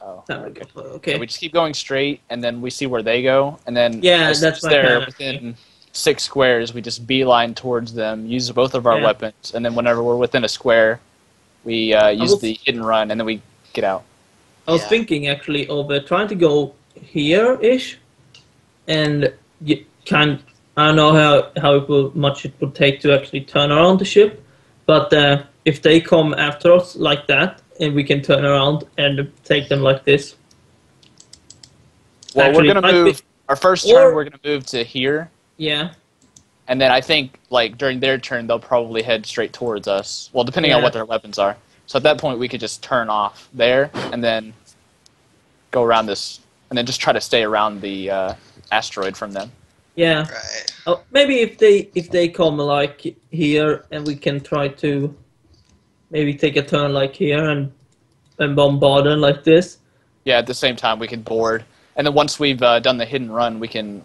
Oh, okay. So we just keep going straight, and then we see where they go, and then that's my there plan. within 6 squares, we just beeline towards them, use both of our weapons, and then whenever we're within a square, we use the hit and run, and then we get out. I was thinking actually of trying to go here-ish, and I don't know how much it would take to actually turn around the ship, but if they come after us like that, and we can turn around and take them like this. Well, we're gonna move. Our first turn, we're gonna move to here. Yeah. And then I think, during their turn, they'll probably head straight towards us. Well, depending on what their weapons are. So at that point, we could just turn off there, and then go around this, and then just try to stay around the asteroid from them. Yeah. Right. Oh, maybe if they come here, and we can try to maybe take a turn here and bombard them like this. Yeah, at the same time we can board, and then once we've done the hidden run, we can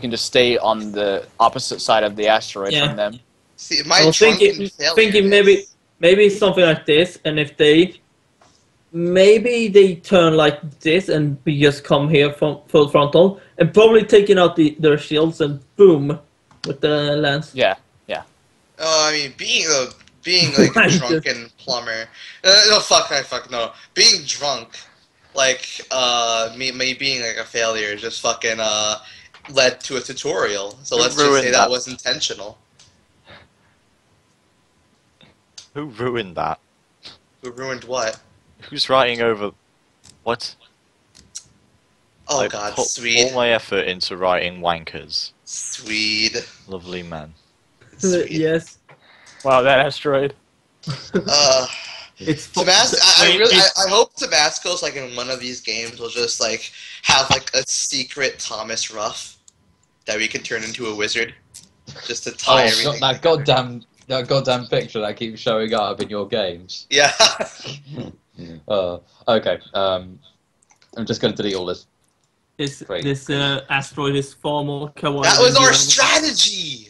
just stay on the opposite side of the asteroid from them. See, I was thinking maybe something like this, and if they turn like this, and we just come here from full frontal, and probably taking out their shields and boom with the lance. Yeah. Oh, I mean, being like a drunken plumber. No. Being drunk, me being like a failure just fucking led to a tutorial. So let's just say that was intentional. Who ruined that? Who ruined what? Who's writing over... What? Oh god, put Swede. all my effort into writing wankers. Swede. Lovely man. Yes. Wow, that asteroid. It's I hope Tabasco's in one of these games will just have a secret Thomas Ruff that we can turn into a wizard, just to tie everything. That goddamn picture that keeps showing up in your games. Yeah. Okay. I'm just going to delete all this. This asteroid is far more kawaii. That was our strategy.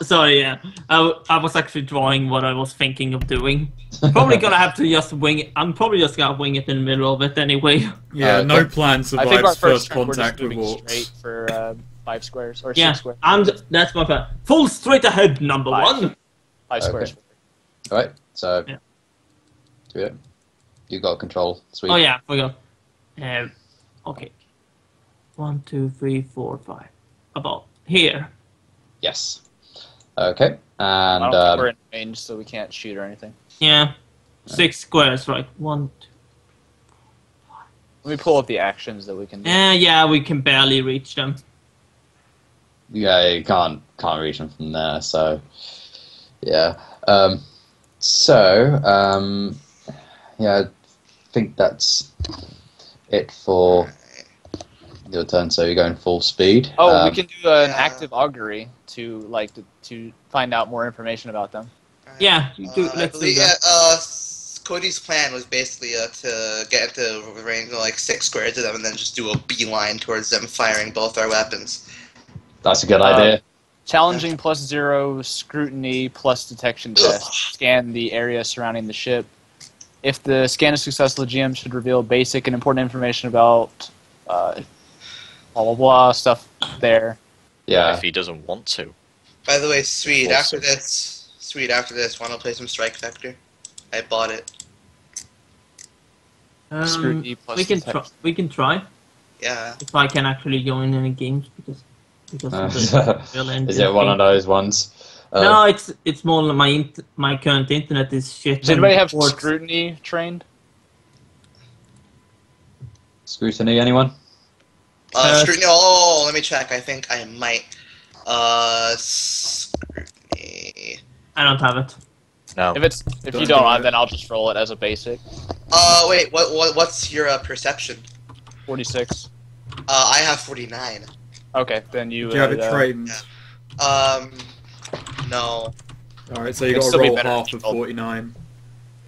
Sorry, yeah. I was actually drawing what I was thinking of doing. Probably gonna have to just wing it. I'm probably just gonna wing it in the middle of it anyway. Yeah, no plan I think our survives first first turn we're just contact with moving orcs. straight for 5 squares or 6 Yeah, squares. that's my plan. Full straight ahead, number 1. 5 squares. Alright, so... Yeah. Do it. You got control, sweet. Oh yeah, forgot. Okay. 1, 2, 3, 4, 5. About here. Yes. Okay, and... I don't think we're in range, so we can't shoot or anything. Yeah. 6 squares, right? 1, 2. Let me pull up the actions that we can do. Yeah, we can barely reach them. Yeah, you can't reach them from there, so... Yeah. Yeah, I think that's it for your turn. So you're going full speed. Oh, we can do an Yeah. active augury to to find out more information about them. Yeah, I let's do believe, that. Cody's plan was basically to get into range of like 6 squares of them and then just do a beeline towards them, firing both our weapons. That's a good idea. Challenging +0, scrutiny plus detection test. Scan the area surrounding the ship. If the scan is successful, the GM should reveal basic and important information about blah blah blah stuff there. Yeah. If he doesn't want to. By the way, Sweet, Well, after this, want to play some Strike Vector? I bought it. Scrutiny plus we can detection. we can try Yeah. if I can actually go in any games because of the real engine Is it one thing. of those ones? No, it's more like my current internet is shit. Does anybody and have ports- scrutiny trained? Scrutiny, anyone? Scrutiny. Oh, let me check. I think I might. Scrutiny. I don't have it. No. If you don't, then I'll just roll it as a basic. Wait. What's your perception? 46. I have 49. Okay, then you. Do you have it trained? No. Alright, so you It'd got to still be roll better half if of you rolled- 49.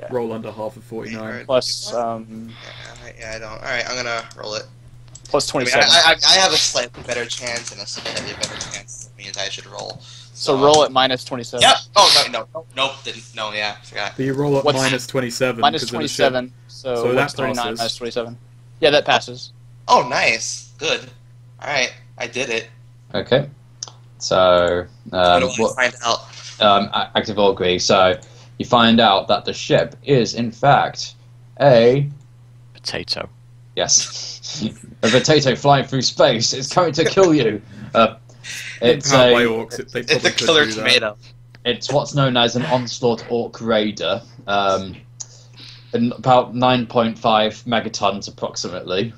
Yeah. Roll under half of 49. Plus Yeah, I don't. All right, I'm gonna roll it. plus I mean, 27. I have a slightly better chance and a slightly better chance. That means I should roll. So roll at minus 27. Yep. Oh nope. Didn't. No, yeah, forgot. But you roll at What's- minus 27. Minus 'cause of the ship. 27. So, So what's that 39 passes. minus 27? Yeah, that passes. Oh, nice. Good. All right, I did it. Okay. So, What do I find out? active augury. So, you find out that the ship is, in fact, a Potato. yes, a potato flying through space. It's going to kill you. It's Powered by a orcs. They It's probably a could killer do that. tomato. it's what's known as an onslaught orc raider. About 9.5 megatons approximately,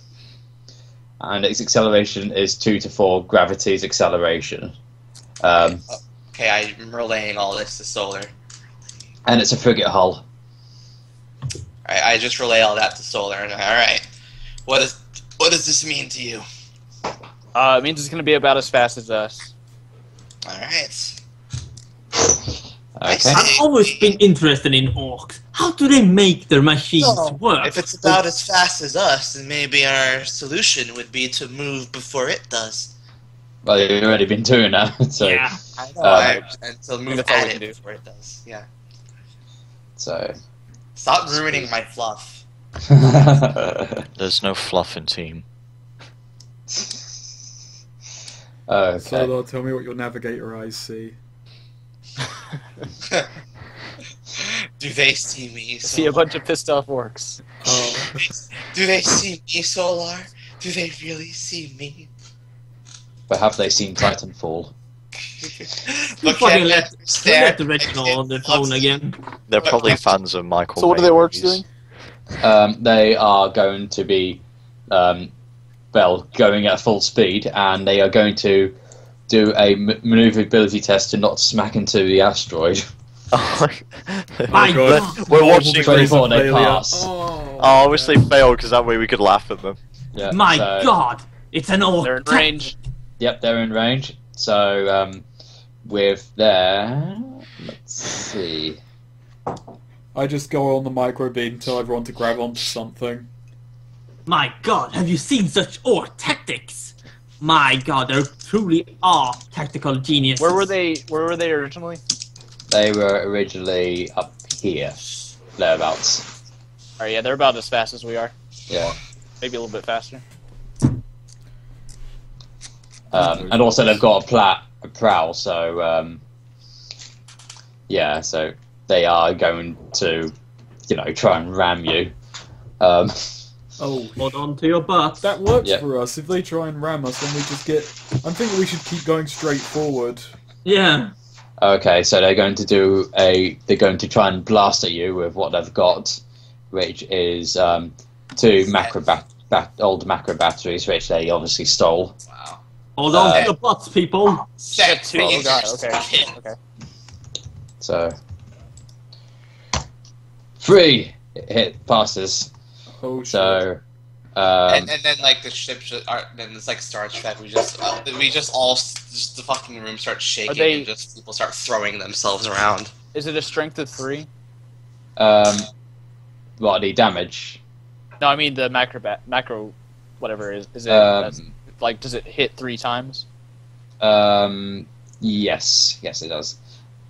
and its acceleration is 2 to 4 gravity's acceleration. Okay, I'm relaying all this to Solar. And it's a frigate hull. Alright, I just relay all that to Solar. And alright, what does this mean to you? It means it's going to be about as fast as us. Alright. Okay. I've always been interested in orcs. How do they make their machines work? If it's about as fast as us, then maybe our solution would be to move before it does. Well, you've already been doing that, so Yeah. I know. And to move That's all at we it can do. before it does. Yeah. so. Stop ruining my fluff. There's no fluff in team. Okay. So, tell me what your navigator eyes see. Do they see me, See a Solar? bunch of pissed off orcs. Oh, Do they see me, Solar? Do they really see me? But have they seen Titanfall? Look fucking at let them stare. the Reginald on the phone again. They're probably fans of Michael So what are Bay the orcs movies. doing? They are going to be, going at full speed, and they are going to do a maneuverability test to not smack into the asteroid. My God. God. We're Multiple watching. degrees before of they failure. pass. Oh, Oh, I wish they failed because that way we could laugh at them. Yeah, My so- God, it's an orc. They're in range. Yep, they're in range. So, with their... Let's see. I just go on the micro beam, tell everyone to grab onto something. My God, have you seen such orc tactics? My God, they truly are tactical geniuses. Where were they? Where were they originally? They were originally up here, thereabouts. Alright, yeah, they're about as fast as we are. Yeah. Maybe a little bit faster. And also they've got a prow, so yeah, so they are going to, try and ram you. Oh, Hold on to your butts. that works Yeah. for us. If they try and ram us, then we just get... I'm thinking we should keep going straight forward. Yeah. Okay, so they're going to try and blast at you with what they've got, which is 2 old macro batteries, which they obviously stole. Wow. Hold on Uh, to the butts, people. Set Oh, God, fingers. okay. Okay. So 3 hit passes. Oh shit. So and then like the ship then it's like Star Trek. We just the fucking room starts shaking and just people start throwing themselves around. Is it a strength of 3? What, the damage? No, I mean the macro, whatever is it? Like, does it hit 3 times? Yes, it does.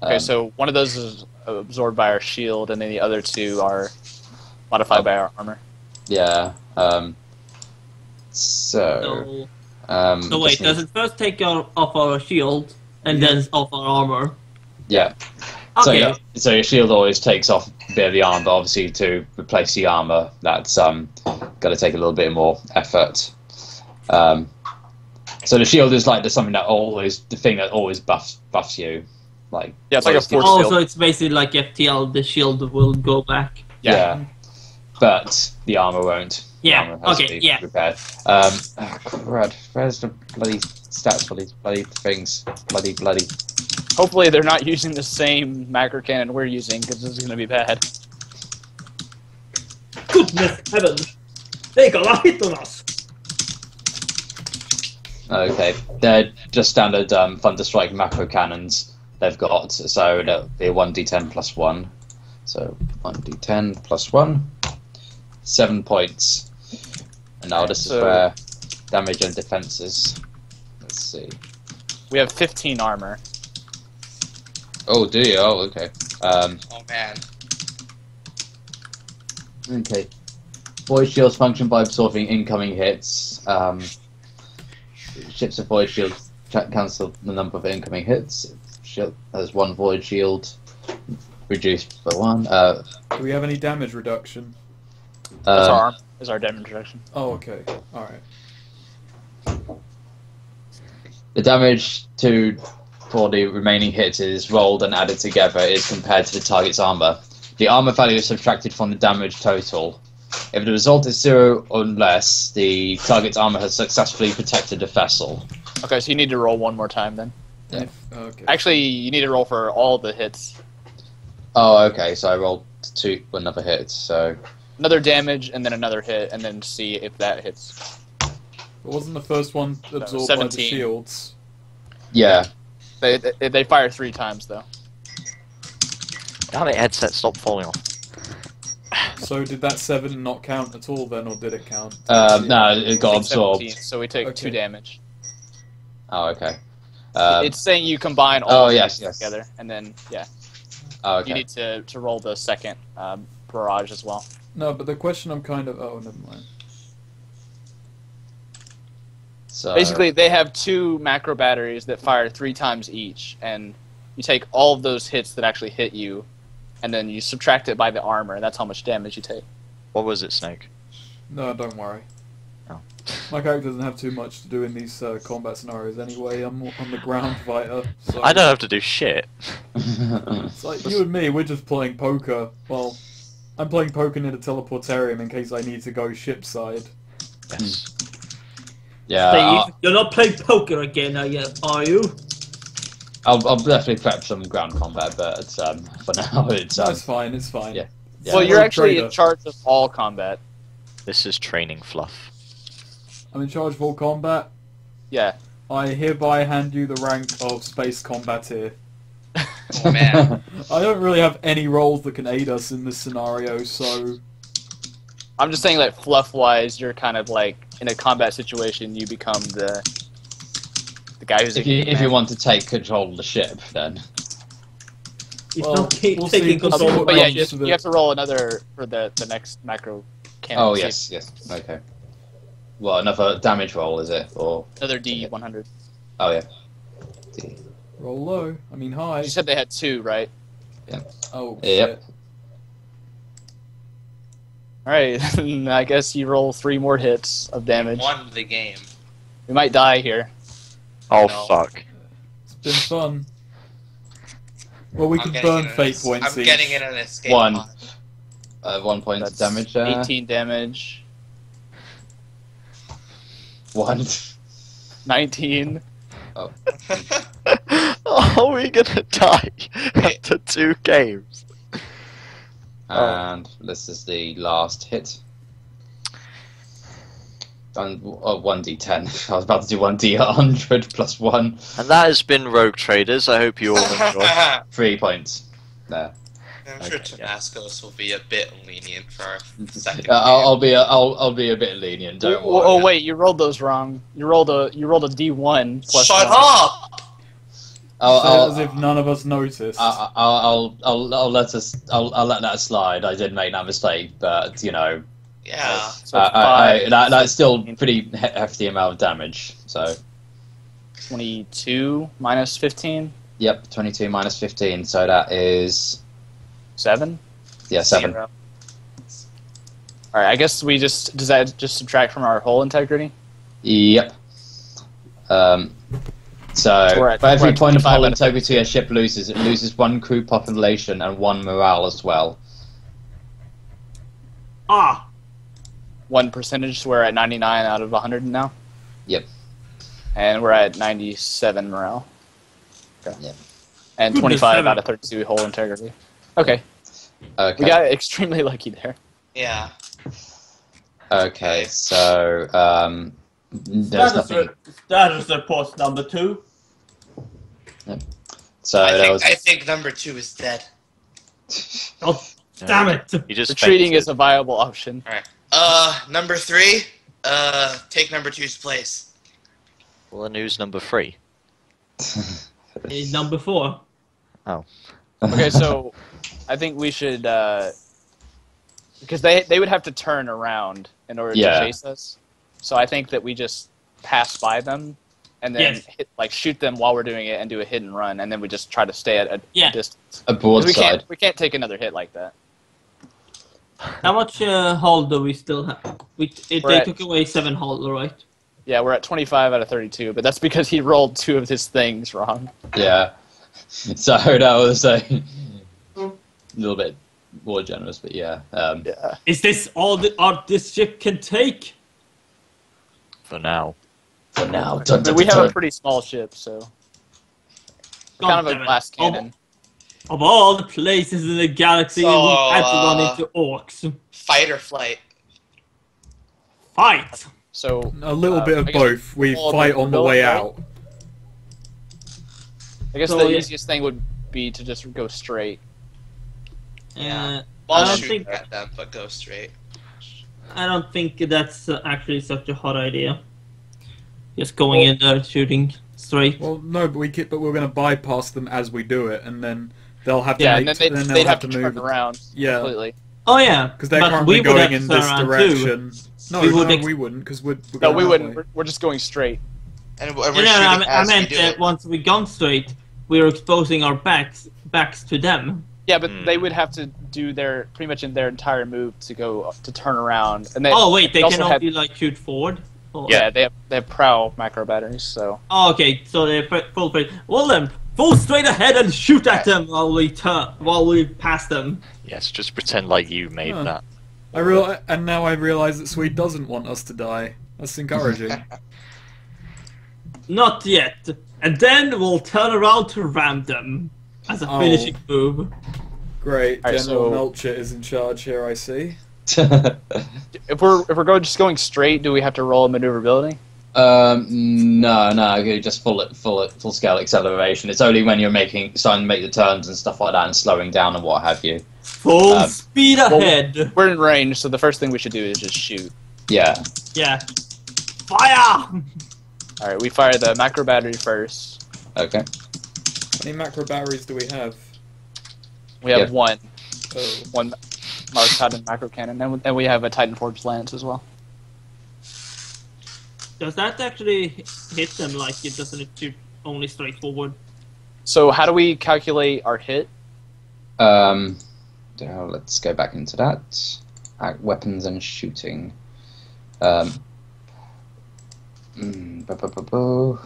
Okay, so one of those is absorbed by our shield, and then the other 2 are modified by our armor. Yeah. So wait, just does it first take off our shield and then off our armor? Yeah. Okay. So your shield always takes off a bit of the armor, but obviously to replace the armor, that's got to take a little bit more effort. So the shield is like the thing that always buffs you, like Yeah, it's like a force Oh, field. so it's basically like FTL. The shield will go back. yeah. But the armor won't. The Yeah, armor has to okay, be yeah. repaired. Oh, crud. Where's the bloody stats for these bloody things? Bloody. Hopefully they're not using the same macro cannon we're using, because this is going to be bad. Goodness heavens! They got a hit on us! Okay, they're just standard Thunderstrike macro cannons they've got, so that'll be 1d10 plus 1. So 1d10 plus 1. 7 points. And now this is where damage and defenses. Let's see. We have 15 armor. Oh, do you? Oh, okay. Oh man. Okay. Void shields function by absorbing incoming hits. Ships with void shield cancel the number of incoming hits. Shield has 1 void shield, reduced by 1. Do we have any damage reduction? That's our arm. Is our damage reduction. Oh, okay. Alright. The damage for the remaining hits is rolled and added together is compared to the target's armor. The armor value is subtracted from the damage total. If the result is 0 or less, the target's armor has successfully protected the vessel. Okay, so you need to roll 1 more time then. Yeah. Okay. Actually, you need to roll for all the hits. Oh, okay, so I rolled another hit, so... Another damage, and then another hit, and then see if that hits. But wasn't the first one absorbed by the 17. shields? Yeah. They fire 3 times, though. Damn it, headset, stop falling off. So did that 7 not count at all then, or did it count? No, it got absorbed. 17, so we take 2 damage. Oh, okay. It's saying you combine all yes. together, and then, yeah. Oh, okay. You need to roll the second barrage as well. No, but the question I'm kind of... Oh, never mind. So, Basically, they have 2 macro batteries that fire 3 times each, and you take all of those hits that actually hit you, and then you subtract it by the armor, and that's how much damage you take. What was it, Snake? No, don't worry. Oh. My character doesn't have too much to do in these combat scenarios anyway. I'm the ground fighter. So I don't have to do shit. It's like you and me, we're just playing poker. Well, I'm playing poker near the teleportarium in case I need to go ship side. Yes. yeah, Steve, you're not playing poker again, are you? I'll definitely prep some ground combat, but for now it's... No, it's fine, it's fine. yeah. Well, I'm you're a actually trader. in charge of all combat. This is training fluff. I'm in charge of all combat. Yeah. I hereby hand you the rank of Space Combateer. Oh man. I don't really have any roles that can aid us in this scenario, so... I'm just saying that fluff-wise, you're kind of like, in a combat situation, you become the guy who's... If you want to take control of the ship, then... He's Well, not we'll see. taking We'll see control what of But yeah, comes the to you have to roll another for the next macro cannon. Oh, See yes, okay. Well, another damage roll, is it? Or... Another D100. Oh, yeah. Roll low. I mean high. You said they had 2, right? Oh, Yep. shit. Alright, I guess you roll 3 more hits of damage. Won the game. We might die here. Oh, No. fuck. It's been fun. Well, we I'm could getting burn in an fate es- points I'm each. getting in an escape 1. pod. 1 point of That's damage there. 18 damage. 1. 19. Oh. Are we gonna die after 2 games? And this is the last hit. 1d10. I was about to do 1d100 plus 1. And that has been Rogue Traders. I hope you all enjoy. 3 points. There. I'm sure Okay, yeah. Tabascos will be a bit lenient for our second I'll be a bit lenient. Don't worry. Oh wait, you rolled those wrong. You rolled a D1 plus Shut 1. up! As if none of us noticed. I'll let that slide. I did make that mistake, but you know, Yeah. So it's 5, that's still pretty hefty amount of damage. So 22 minus 15, yep, 22 minus 15. So that is 7. 7. 0. All right, I guess does that just subtract from our whole integrity? Yep. So we're at for every point of 25 hull out of integrity a ship loses, it loses 1 crew population and 1 morale as well. Ah, 1 percentage, so we're at 99 out of 100 now. Yep. And we're at 97 morale. Okay. Yep. And Goodness 25 heaven. out of 32 whole integrity. Okay. Okay. We got extremely lucky there. Yeah. Okay. So there's nothing. Status report number 2. So I think number 2 is dead. Oh, damn it! You just Retreating fainted. is a viable option. Alright. Number 3, take number 2's place. Well, then who's number 3? Is number 4. Okay, so I think we should, because they would have to turn around in order Yeah. to chase us. So I think that we just pass by them and then Yes. shoot them while we're doing it and do a hit and run, and then we just try to stay at a Yeah. distance. A 'Cause broadside. we can't take another hit like that. How much hull do we still have? They at- took away 7 hull, right? Yeah, we're at 25 out of 32, but that's because he rolled 2 of his things wrong. Yeah. So that was a little bit more generous, but yeah. Yeah. Is this all this ship can take? For now. For now, But we have a pretty small ship, so God kind of damn a it. glass cannon. Of all the places in the galaxy, So, we had to run into orcs. Fight or flight. Fight! So A little bit of I guess both. We all fight the on the way military- out. I guess So, the yeah. easiest thing would be to just go straight. Yeah. I I'll don't shoot think at them, but go straight. I don't think that's actually such a hot idea. Just going in there shooting straight. Well, no, but we're going to bypass them as we do it, and then they'll have to Yeah, make, and then then they'd they'll have to move turn around Yeah. completely. Oh yeah, because they're but currently we would going have in to this turn around direction. No, We would no, ex- we wouldn't, because we're No, going we that wouldn't. way. We're just going straight. And we're No, shooting I as meant we do that it. once we gone straight, we're exposing our backs to them. Yeah, but Hmm. they would have to do their pretty much in their entire move to turn around. And they Oh wait, they also can had- only like shoot forward. Oh, yeah, they have prow macro batteries. So Oh, okay, so they're full straight. Well then, full straight ahead and shoot at them while we pass them. Yes, just pretend like you made Huh. that. And now I realise that Swede doesn't want us to die. That's encouraging. Not yet. And then we'll turn around to ram them as a Oh. finishing move. Great, Alright, General so- Melcher is in charge here, I see. if we're just going straight, do we have to roll maneuverability? No, you just full scale acceleration. It's only when you're starting to make the turns and stuff like that and slowing down and what have you. Full Um, speed ahead. We're in range, so the first thing we should do is just shoot. Yeah. Yeah. Fire! All right, we fire the macro battery first. Okay. How many macro batteries do we have? We have Yeah. one Oh. Mars Titan macro cannon, and we have a Titan Forge lance as well. Does that actually hit them like it doesn't shoot only straight forward? So how do we calculate our hit? Let's go back into that. Weapons and shooting. Bu- bu- bu- bu.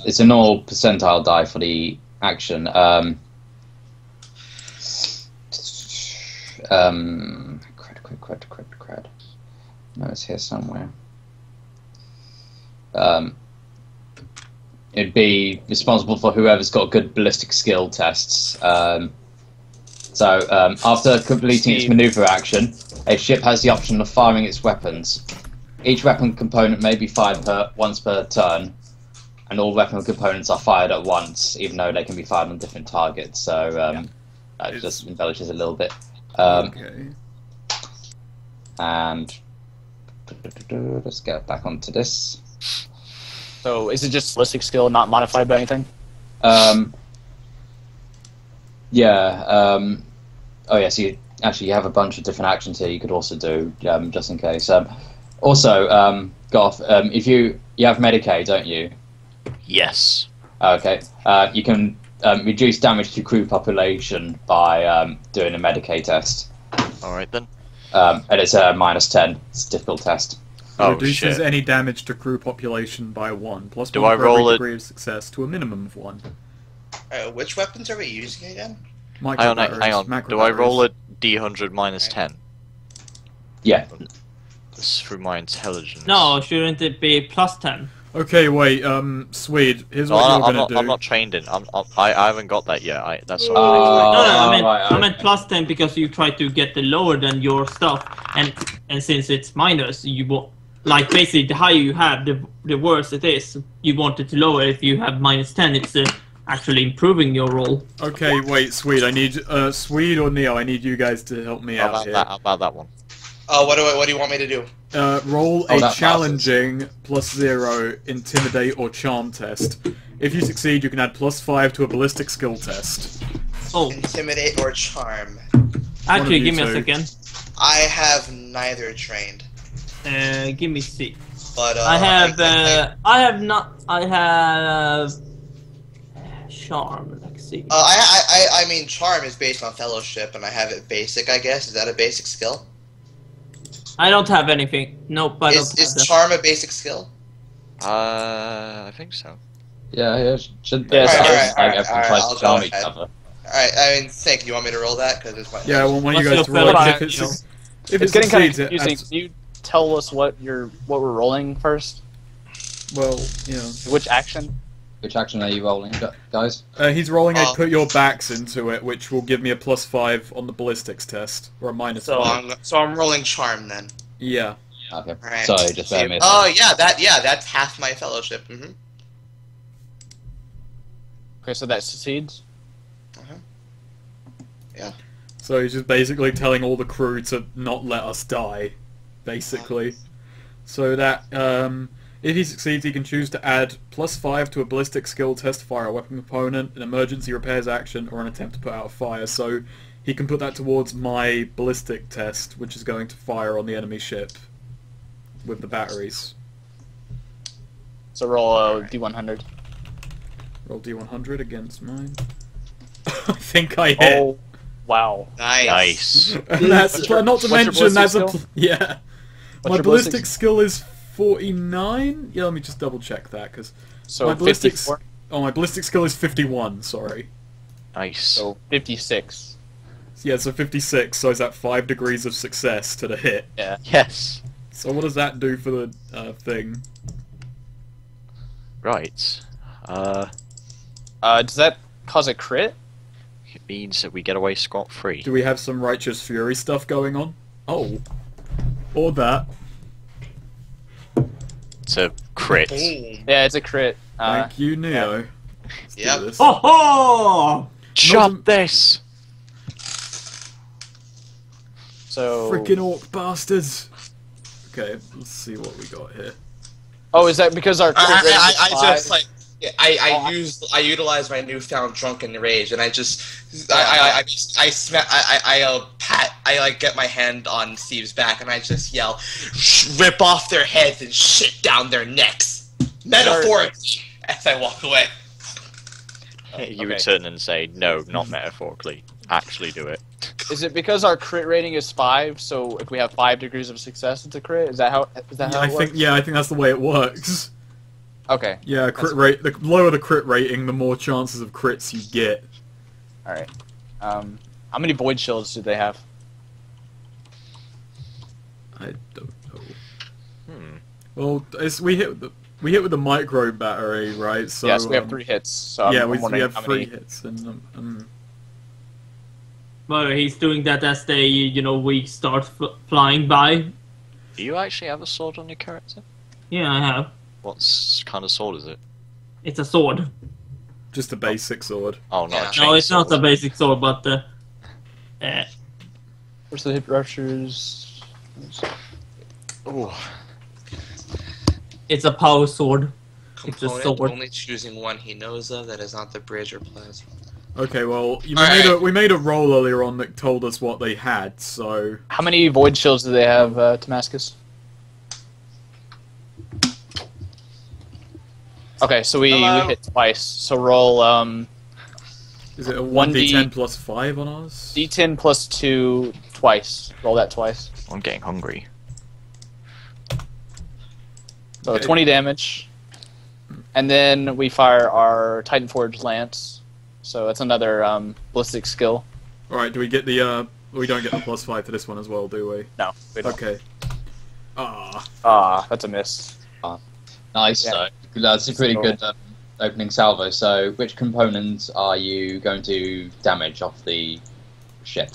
It's a normal percentile die for the action. Cred. No, it's here somewhere. It'd be responsible for whoever's got good ballistic skill tests. After completing its maneuver action, a ship has the option of firing its weapons. Each weapon component may be fired once per turn, and all weapon components are fired at once, even though they can be fired on different targets. So that just embellishes a little bit. Okay. And let's get back onto this. So is it just ballistic skill, not modified by anything? Yeah. Oh yeah. So you have a bunch of different actions here. You could also do just in case. Also, Goth, if you have Medicaid, don't you? Yes. Okay. You can reduce damage to crew population by doing a Medicaid test. All right then. And it's a -10. It's a difficult test. Oh Reduces shit. any damage to crew population by 1, plus Do 1 I for every roll it? degree of success to a minimum of 1. Which weapons are we using again? Micro Hang batteries, on. macro Do I roll batteries. a D100 minus 10? Yeah. That's through my intelligence. No, shouldn't it be +10? Okay, wait, Swede, here's No, what I'm you're gonna not. do. I'm not trained in. I haven't got that yet. That's what Oh, No, I right, meant +10 because you try to get the lower than your stuff, and since it's minus, you want, like, basically the higher you have, the worse it is. You want it to lower. If you have -10, it's actually improving your roll. Okay, wait, Swede, I need, Swede or Neo, I need you guys to help me out here. How about that one? What do you want me to do? Roll Oh, a that challenging +0 intimidate or charm test. If you succeed, you can add +5 to a ballistic skill test. Oh, Intimidate or charm? actually, you give me a two. second. I have neither trained, Give me C. but I have charm. Let's see. I mean, charm is based on fellowship, and I have it basic. I guess is that a basic skill? I don't have anything. Nope, I don't have Is that. charm a basic skill? I think so. Yeah. Should be. Yeah, It's so- just like everyone alright, tries I'll to go charm each ahead. other. Alright, I mean, Sink, you want me to roll that? Because it's my... Yeah, I want you What's guys your to roll it. fellow- If you know? if it It's getting kind of succeeds, it confusing. adds- Can you tell us what we're rolling first? well, yeah. Which action? Which action are you rolling, guys? He's rolling a Oh. put your backs into it, which will give me a +5 on the ballistics test, or a -5. So I'm rolling charm then. Yeah. Okay. Alright. Sorry, just bear with me. Oh yeah, that's half my fellowship. Mm-hmm. Okay, so that succeeds. So he's just basically telling all the crew to not let us die, basically. So that, if he succeeds, he can choose to add +5 to a ballistic skill test to fire a weapon component, an emergency repairs action, or an attempt to put out a fire. So he can put that towards my ballistic test, which is going to fire on the enemy ship with the batteries. So roll a D100. Roll D100 against mine. I think I hit. Oh, wow. Nice. And that's What's your- not to what's your mention that's ballistic a yeah. What's My your ballistic skill is 49. Yeah, let me just double check that because So my ballistic 54. my ballistic skill is 51. Sorry. Nice. So 56. Yeah, so 56. So is that 5 degrees of success to the hit? Yeah. Yes. So what does that do for the thing? Right. Does that cause a crit? It means that we get away scot-free. Do we have some righteous fury stuff going on? Oh, or that. It's a crit. Boom. Yeah, it's a crit. Thank you, Neo. Let's do Yep. this. Oh ho! Shut this! So. Freaking orc bastards! Okay, let's see what we got here. Oh, is that because our crit rate is I five? just like I utilize my newfound drunken rage, and I get my hand on Steve's back, and I just yell, "Rip off their heads and shit down their necks," metaphorically, as I walk away. You Okay. return and say, no, not metaphorically. Actually do it. Is it because our crit rating is 5? So if we have 5 degrees of success, it's a crit. Is that how? Is that how I it works? think that's the way it works. Okay. Yeah, crit rate. The lower the crit rating, the more chances of crits you get. All right. How many void shields do they have? I don't know. Well, we hit with the micro battery, right? So Yes, we have 3 hits. So yeah, I'm we wondering have how 3 many. hits, and Well, he's doing that as they, we start flying by. Do you actually have a sword on your character? Yeah, I have. What kind of sword is it? It's a sword. just a basic sword. Oh, not a Yeah. chainsaw. No, it's not a basic sword, but Where's the hip rushers? Ooh. it's a power sword. It's a Component, sword. only choosing one he knows of that is not the bridge or plasma. Okay, well, Alright. we made a roll earlier on that told us what they had, so... How many void shields do they have, Damascus? Okay, so we Hello? hit twice. So roll Is it a 1d10 1d10 plus 5 on us? D10 plus 2 twice. Roll that twice. I'm getting hungry. So Okay. 20 damage. And then we fire our Titan Forge Lance. So that's another ballistic skill. Alright, do we get the, we don't get the plus 5 for this one as well, do we? No, we don't. Okay. Ah. Ah, that's a miss. Nice. Yeah. So that's a pretty So- good opening salvo. So, which components are you going to damage off the ship?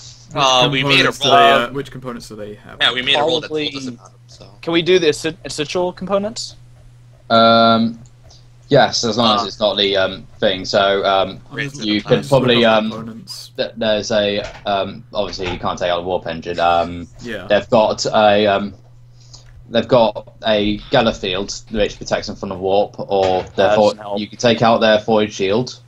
We made a Components do roll. they, which components do they have? Yeah, we made a roll that Probably- told us about him, so. Can we do the essential components? Yes, as long as it's not the thing. So, I'm just you gonna could probably, look up components. there's a obviously you can't take out a warp engine. Yeah. They've got a Geller field which protects them from the warp, or doesn't help. you could take out their void shield,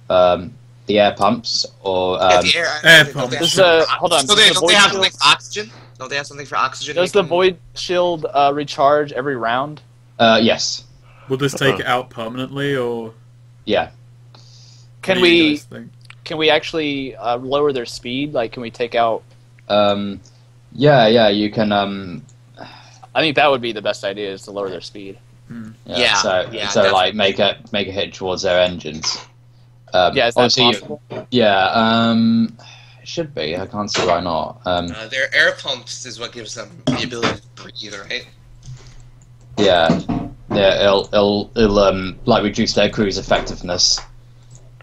the air pumps, or Yeah, the air air don't they pump. have- Hold on. So they, the don't they void have shield- something for oxygen? Don't they have something for oxygen? Does the void shield recharge every round? yes, Will this take it out permanently, or... yeah. Can what do you we guys think? can we actually lower their speed? Like, can we take out? Yeah, you can. I think that would be the best idea, is to lower their speed. Yeah, So, yeah, so like make a hit towards their engines. Yeah, is that obviously, possible? Yeah. It should be. I can't see why not. Their air pumps is what gives them the ability to breathe, right? Yeah. It'll like reduce their crew's effectiveness,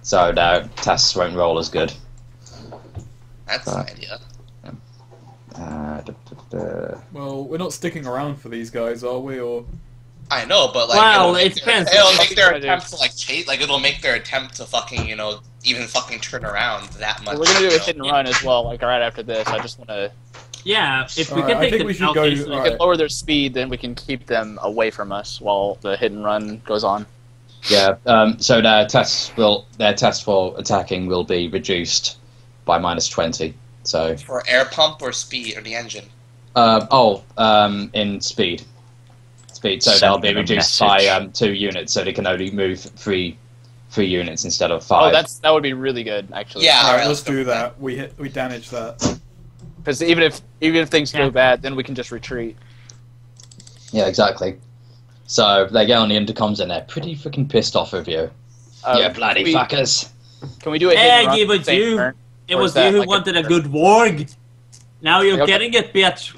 so their tests won't roll as good. That's an idea. Well, we're not sticking around for these guys, are we, or... I know, but like, Well, it'll make it depends. It'll make their I do. attempt to like chase, like it'll make their attempt to fucking, even fucking turn around that much. We're gonna do you a know? hit and run as well, like right after this. I just want to. Yeah, if we Alright, can I take think them we should out go- easily. We Alright. can lower their speed, then we can keep them away from us while the hit and run goes on. Yeah. So their tests for attacking will be reduced by -20. So For air pump or speed or the engine. in speed. So they'll be Send them a reduced by message. 2 units, so they can only move three units instead of 5. Oh, that would be really good, actually. Yeah. Alright, Alright, let's let's go do with that. We damage that. Because even if things Yeah. go bad, then we can just retreat. Yeah, exactly. So they get on the intercoms and they're pretty freaking pissed off with you. Yeah, bloody can we, fuckers. Can we do a hit Hey, and run give at it the same you. turn? It Or was is that you who like a- wanted a good warg. Now you're Okay. getting it, bitch.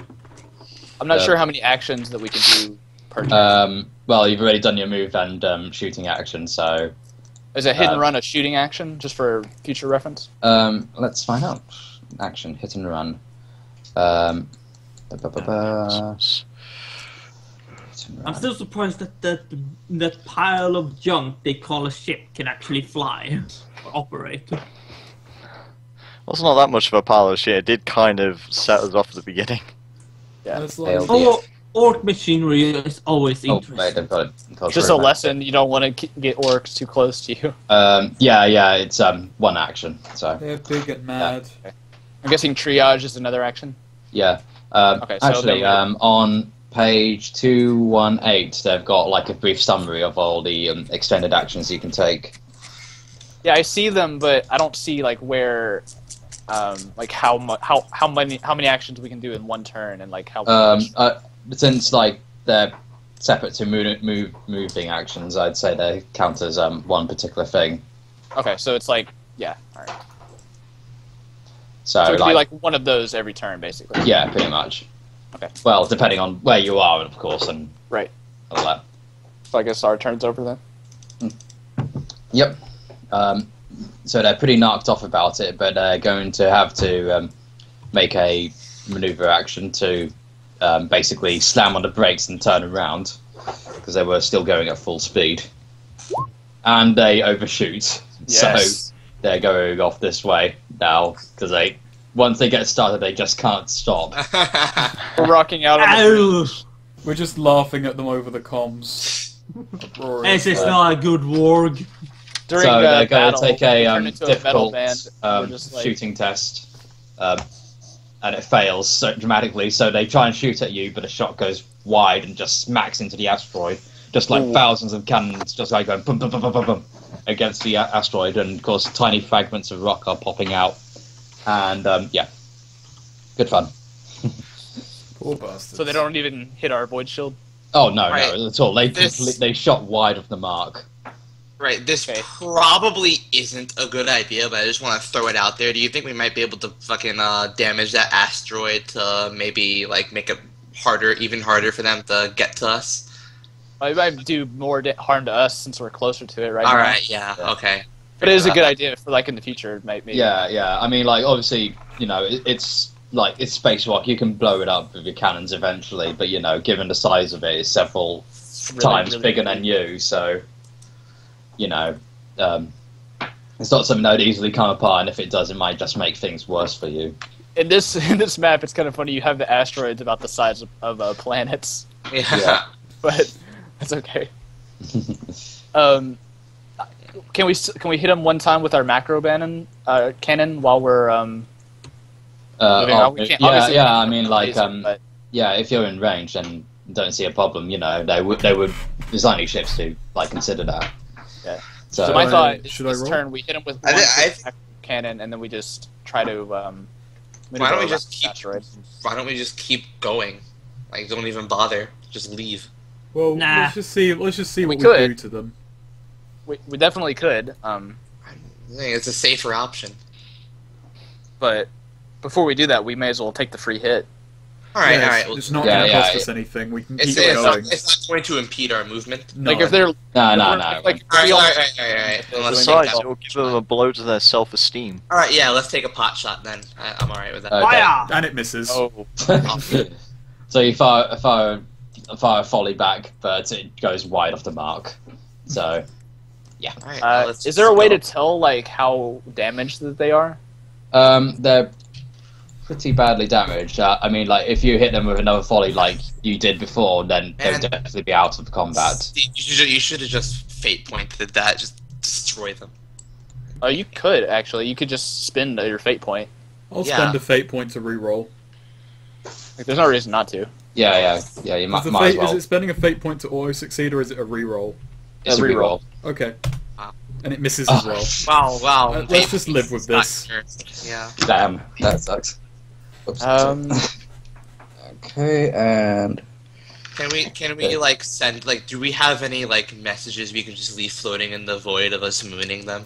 I'm not Uh, sure how many actions that we can do per turn. Well, you've already done your move and shooting action, so Is a hit and run a shooting action, just for future reference? let's find out. Action, hit and run. Ba, ba, ba, ba. Hit and I'm run. still surprised that pile of junk they call a ship can actually fly or operate. Well, it's not that much of a pile of shit. It did kind of set us off at the beginning. Yeah. That's Failed. like, Oh, orc machinery is always Oh, interesting. wait, they've got it. Just a lesson, you don't want to get orcs too close to you. Yeah, it's one action. So they're big and mad. I'm guessing triage is another action. yeah. Okay, so Actually, then on page 218, they've got like a brief summary of all the extended actions you can take. Yeah, I see them, but I don't see like where, like how many actions we can do in one turn, and like how. Since like they're separate to moving actions, I'd say they count as one particular thing. Okay, so it's like all right. So, So it could like, be like one of those every turn, basically. yeah, pretty much. Well, depending on where you are, of course, and Right. all that. So I guess our turn's over then. Yep. So they're pretty knocked off about it, but they're going to have to make a maneuver action to basically slam on the brakes and turn around because they were still going at full speed. And they overshoot. Yes. So they're going off this way now because once they get started, they just can't stop. We're rocking out on the Ow! We're just laughing at them over the comms. Uproarious. This is not a good warg. during So they're going battle, to take we a turn into a metal difficult band. We're just like, shooting test, and it fails so dramatically. So they try and shoot at you, but the shot goes wide and just smacks into the asteroid, just like Ooh. thousands of cannons, just like going boom, boom, boom, boom, boom, boom, against the asteroid. And of course, tiny fragments of rock are popping out, and yeah, good fun. Poor bastards. so they don't even hit our void shield. Oh no, Right. no, at all. This- They shot wide of the mark. Right, this Okay. probably isn't a good idea, but I just want to throw it out there. Do you think we might be able to fucking damage that asteroid to maybe like make it harder, even harder for them to get to us? Well, it might do more harm to us since we're closer to it right now. All right, yeah, Yeah. okay. But it is a good idea for like in the future. Maybe. Yeah, yeah. I mean, like, obviously, you know, it's like it's spacewalk. You can blow it up with your cannons eventually, but you know, given the size of it, it's several Really, times really bigger big. than you. So, you know, it's not something that would easily come apart. And if it does, it might just make things worse for you. In this map, it's kind of funny. You have the asteroids about the size of planets, Yeah. Yeah. but that's okay. Can we hit them one time with our macro cannon while we're moving on? We can't, obviously we yeah. can't I hit mean, them like, with a laser, but yeah. If you're in range, then don't see a problem. You know, they would designing ships to like consider that. Yeah. So, So my thought is should I this roll? turn we hit him with I one thi- macro cannon, and then we just try to. Why don't we maneuver just around the keep? asteroid. Why don't we just keep going? Like, don't even bother. Just leave. Well, Nah. let's just see We what we could. do to them. We definitely could. I think it's a safer option. But before we do that, we may as well take the free hit. All right, Yeah, all right. it's, well, it's not Yeah, going to yeah, cost yeah. us anything. We can It's, keep it's, not, going. it's not going to impede our movement. No. Like if they're no. like All right, we all all- right, all right. Then let's take Besides, that. it will give them a blow to their self-esteem. All right, yeah, let's take a pot shot then. I'm all right with that. Okay. Fire! And it misses. Oh, So you fire a volley back, but it goes wide off the mark. So All right, let's is there a way go. to tell like how damaged that they are? they're pretty badly damaged. I mean, like if you hit them with another volley like you did before, then they would Man. definitely be out of combat. You should have just fate pointed that. Just destroy them. Oh, you could actually. You could just spend your fate point. I'll yeah. spend a fate point to reroll. Like, there's no reason not to. Yeah. You might, Is, the might as fate, well. is it spending a fate point to auto succeed, or is it a reroll? It's a reroll. reroll. Okay. Wow. And it misses as well. Wow. Let's just live with this. Yeah. Damn, that sucks. Oops. Okay, and Can we like send like do we have any like messages we can just leave floating in the void of us mooning them?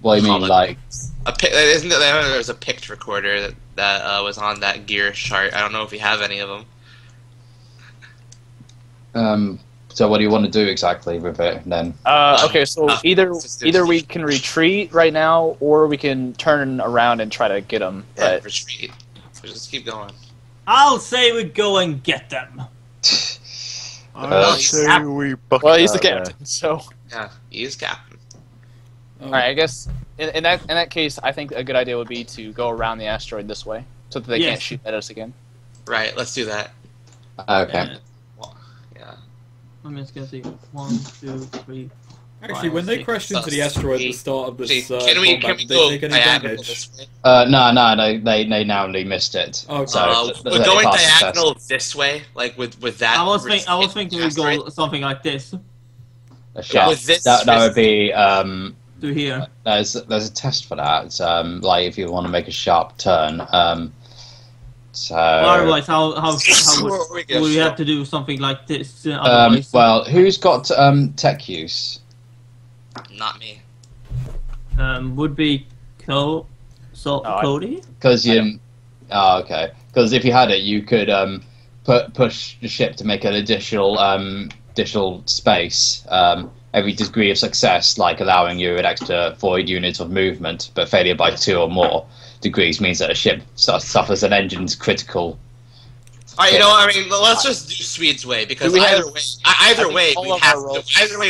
what do you mean, like? Isn't there? There's a pict recorder that was on that gear chart. I don't know if we have any of them. So what do you want to do exactly with it then? Okay, so either we can retreat right now, or we can turn around and try to get them. Yeah, But retreat. So just keep going. I'll say we go and get them. Well, we well, he's the captain, so. Yeah, he's captain. Oh, All right, I guess in that case, I think a good idea would be to go around the asteroid this way, so that they Yes. can't shoot at us again. Right, let's do that. Okay. Yeah. Let me just get see. 1, 2, 3. Actually, when they crashed into the asteroid at the start of this Can we combat, did go they take any diagonal damage? this way? No, they narrowly missed it. Okay. So We're they going passed the test. diagonal this way, like with that. I was thinking we asteroid. go something like this A shot. with this- that would be to here. there's a test for that. It's, like if you want to make a sharp turn. So Otherwise, how Or we would get we shot. have to do something like this? Otherwise, well, who's got tech use? Not me. would be I- Cody. Because you. Oh, okay. Because if you had it, you could push the ship to make an additional space. Every degree of success, like allowing you an extra 4 units of movement, but failure by 2 or more degrees means that a ship suffers an engine's critical. You know, I mean, let's just do Swede's way, because either way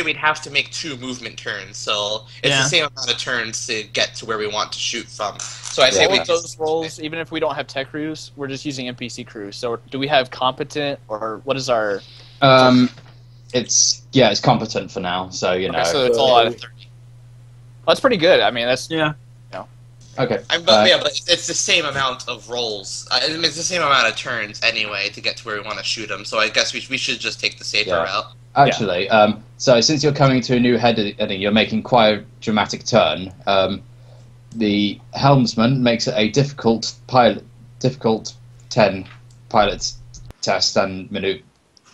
we'd have to make 2 movement turns, so it's the same amount of turns to get to where we want to shoot from. So I say with those roles, even if we don't have tech crews, we're just using NPC crews. So do we have competent, or what is our? It's competent for now. So you know. So it's all out of 30. Well, that's pretty good. I mean, that's Okay. But it's the same amount of rolls. I mean, it's the same amount of turns anyway to get to where we want to shoot them. So I guess we should just take the safer route. Actually, so since you're coming to a new heading, you're making quite a dramatic turn. The helmsman makes it a difficult 10 pilot test and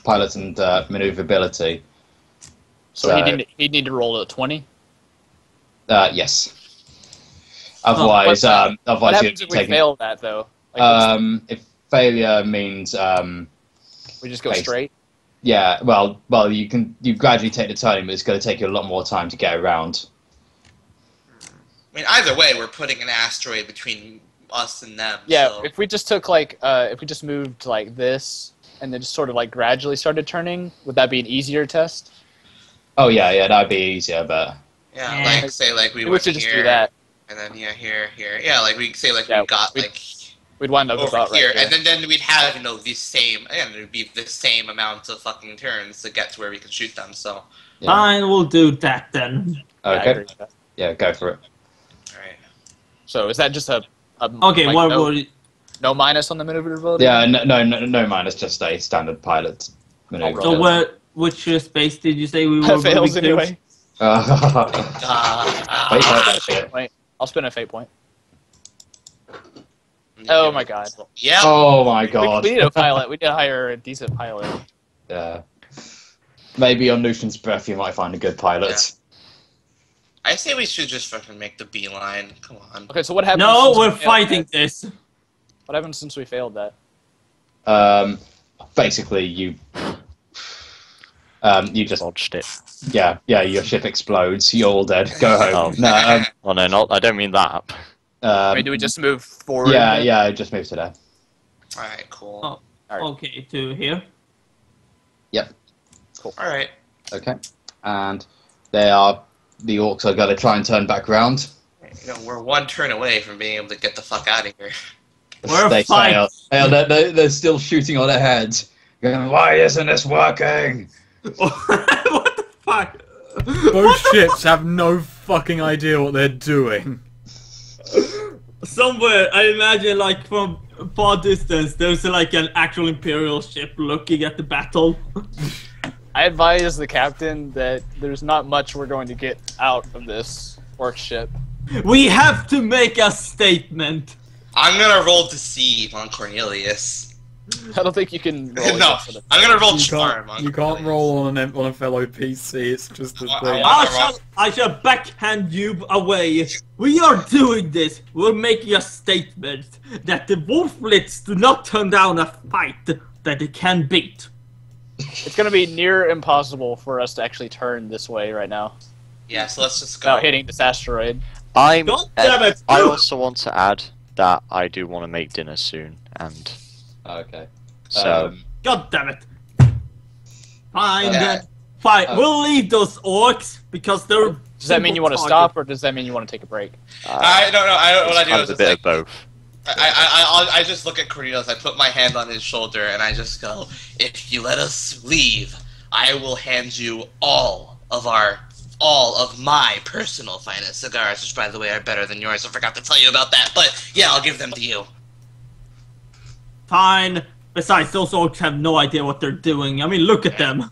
pilot and maneuverability. So he'd need to roll a 20. Yes. Otherwise, what happens if we fail that though? Like, if failure means we just go straight. Yeah. Well, you gradually take the turning, but it's going to take you a lot more time to get around. I mean, either way, we're putting an asteroid between us and them. Yeah. So. If we just took if we just moved like this and then just sort of like gradually started turning, would that be an easier test? Oh yeah, that'd be easier, but like say like we should just do that. And then here. Yeah, like we say like we got we'd wind up over about here, right here. and then we'd have the same, and it'd be the same amount of fucking turns to get to where we can shoot them. So fine, we'll do that then. Okay. Yeah, go for it. All right. So is that just a okay? like, what no, would? No minus on the maneuverability? Yeah, no minus, just a standard pilot maneuver. So which space did you say we were? That fails anyway. Wait, that shit. Wait, I'll spin a fate point. Oh my god. Yeah. Oh my god. We need a pilot. We need to hire a decent pilot. Yeah. Maybe on Lucian's breath you might find a good pilot. I say we should just fucking make the beeline. Come on. Okay, so what happens? No, we're fighting this. What happens since we failed that? Basically you just Dodged it. Yeah, your ship explodes. You're all dead. Go home. No, I don't mean that. I mean, do we just move forward? Yeah, just move to there. All right, cool. Oh, Alright. okay, to here. Yep. Cool. All right. Okay. And the orcs are going to try and turn back around. You know, we're 1 turn away from being able to get the fuck out of here. We're fighting. They're still shooting on their heads. Going, why isn't this working? What the fuck? Both ships have no fucking idea what they're doing. Somewhere, I imagine, like from far distance, there's like an actual Imperial ship looking at the battle. I advise the captain that there's not much we're going to get out of this orc ship. We have to make a statement. I'm gonna roll deceive on Cornelius. I don't think you can roll No, for the... I'm gonna roll charm on You can't Cornelius. roll on a fellow PC. It's just a thing. I shall backhand you away. We are doing this. We're making a statement that the Wolflets do not turn down a fight that they can beat. It's going to be near impossible for us to actually turn this way right now. Yeah, so let's just go. Without hitting this asteroid. God damn it! I also want to add that I do want to make dinner soon, and Okay. so God damn it! Fine Yeah. then. Fine. We'll leave those orcs because they're. Does that mean you want to stop, or does that mean you want to take a break? I don't know. What I it's do kind is of a just bit like, of both. I just look at Cornelius, I put my hand on his shoulder, and I just go, if you let us leave, I will hand you all of my personal finest cigars, which, by the way, are better than yours. I forgot to tell you about that, but yeah, I'll give them to you. Fine. Besides, those orcs have no idea what they're doing. I mean, look at them.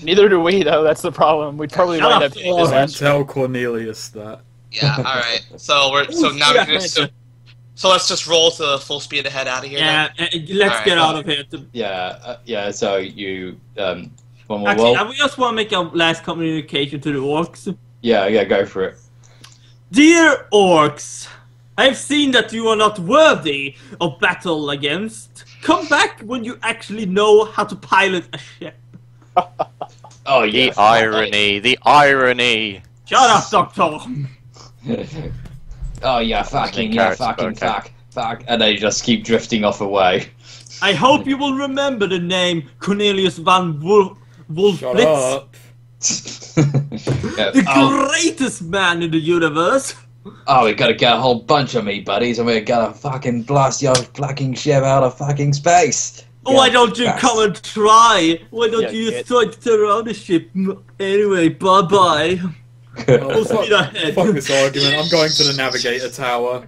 Neither do we, though. That's the problem. We'd probably Shut wind up, up hitting Thor. this Don't asteroid. tell Cornelius that. Yeah, alright. So let's just roll to full speed ahead out of here. Yeah, then? let's get out of here. Yeah, so you, one more Actually, roll? we just want to make a last communication to the orcs. Yeah, go for it. Dear orcs, I've seen that you are not worthy of battle against. Come back when you actually know how to pilot a ship. Oh The yeah. irony, the irony. Shut up, Doctor. Oh yeah, fucking yeah, fucking character, fuck, and they just keep drifting off away. I hope you will remember the name Cornelius van Shut Wolfblitz, up. Yeah, the greatest man in the universe. oh, we gotta get a whole bunch of me buddies, and we're gonna fucking blast your fucking ship out of fucking space. Why don't you fast. come and try? Why don't Yeah, you get- try to turn around the ship? Anyway, bye bye. Oh, Full speed ahead. fuck this argument. I'm going to the navigator tower.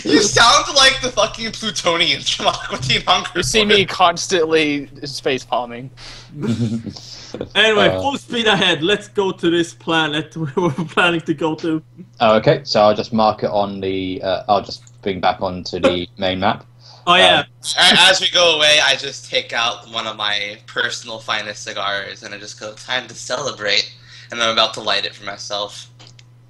You sound like the fucking Plutonians from Aqua Teen Hunger. You see me constantly space palming. Anyway, full speed ahead. Let's go to this planet we were planning to go to. Oh, okay, so I'll just mark it on the. I'll just bring back onto the main map. Oh yeah. As we go away, I just take out one of my personal finest cigars and I just go, time to celebrate. And I'm about to light it for myself.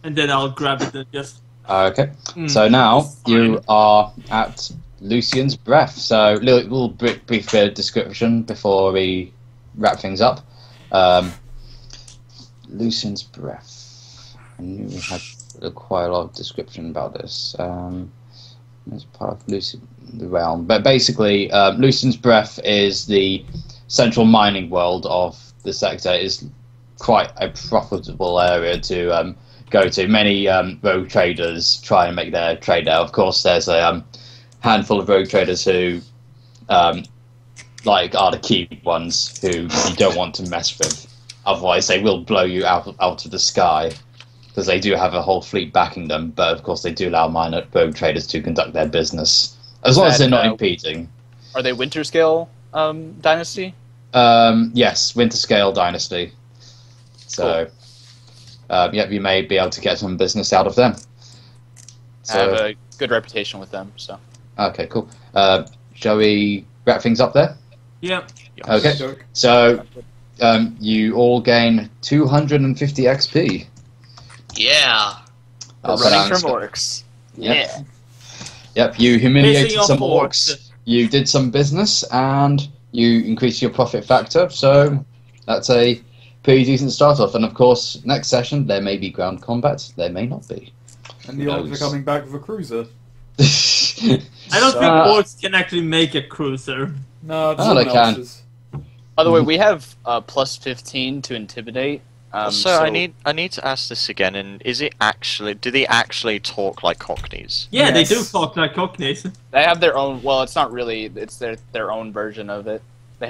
And then I'll grab it and just... Okay, Mm, so now fine. you are at Lucian's Breath. So, little brief bit of description before we wrap things up. Lucian's Breath. I knew we had quite a lot of description about this. It's part of the realm. But basically, Lucian's Breath is the central mining world of the sector. It is quite a profitable area to go to. Many rogue traders try and make their trade there. Of course, there's a handful of rogue traders who are the key ones who you don't want to mess with. Otherwise, they will blow you out of the sky. Because they do have a whole fleet backing them, but of course they do allow minor rogue traders to conduct their business. As long as they're not impeding. Are they Winter Scale Dynasty? Yes, Winter Scale Dynasty. So, yep, you may be able to get some business out of them. I have a good reputation with them, so. Okay, cool. Shall we wrap things up there? Yeah. Okay, so you all gain 250 XP. Yeah. I'll put Running out- from orcs. Yep. Yeah. Yep, you humiliated Pissing off some orcs, you did some business, and you increased your profit factor, so that's a pretty decent start off. And of course, next session, there may be ground combat, there may not be. And the orcs are coming back with a cruiser. I don't think orcs can actually make a cruiser. No, Oh, they someone can. else's. By the way, we have plus 15 to intimidate. So I need to ask this again. And is it actually? Do they actually talk like Cockneys? Yeah, Yes. they do talk like Cockneys. They have their own. Well, it's not really. It's their own version of it.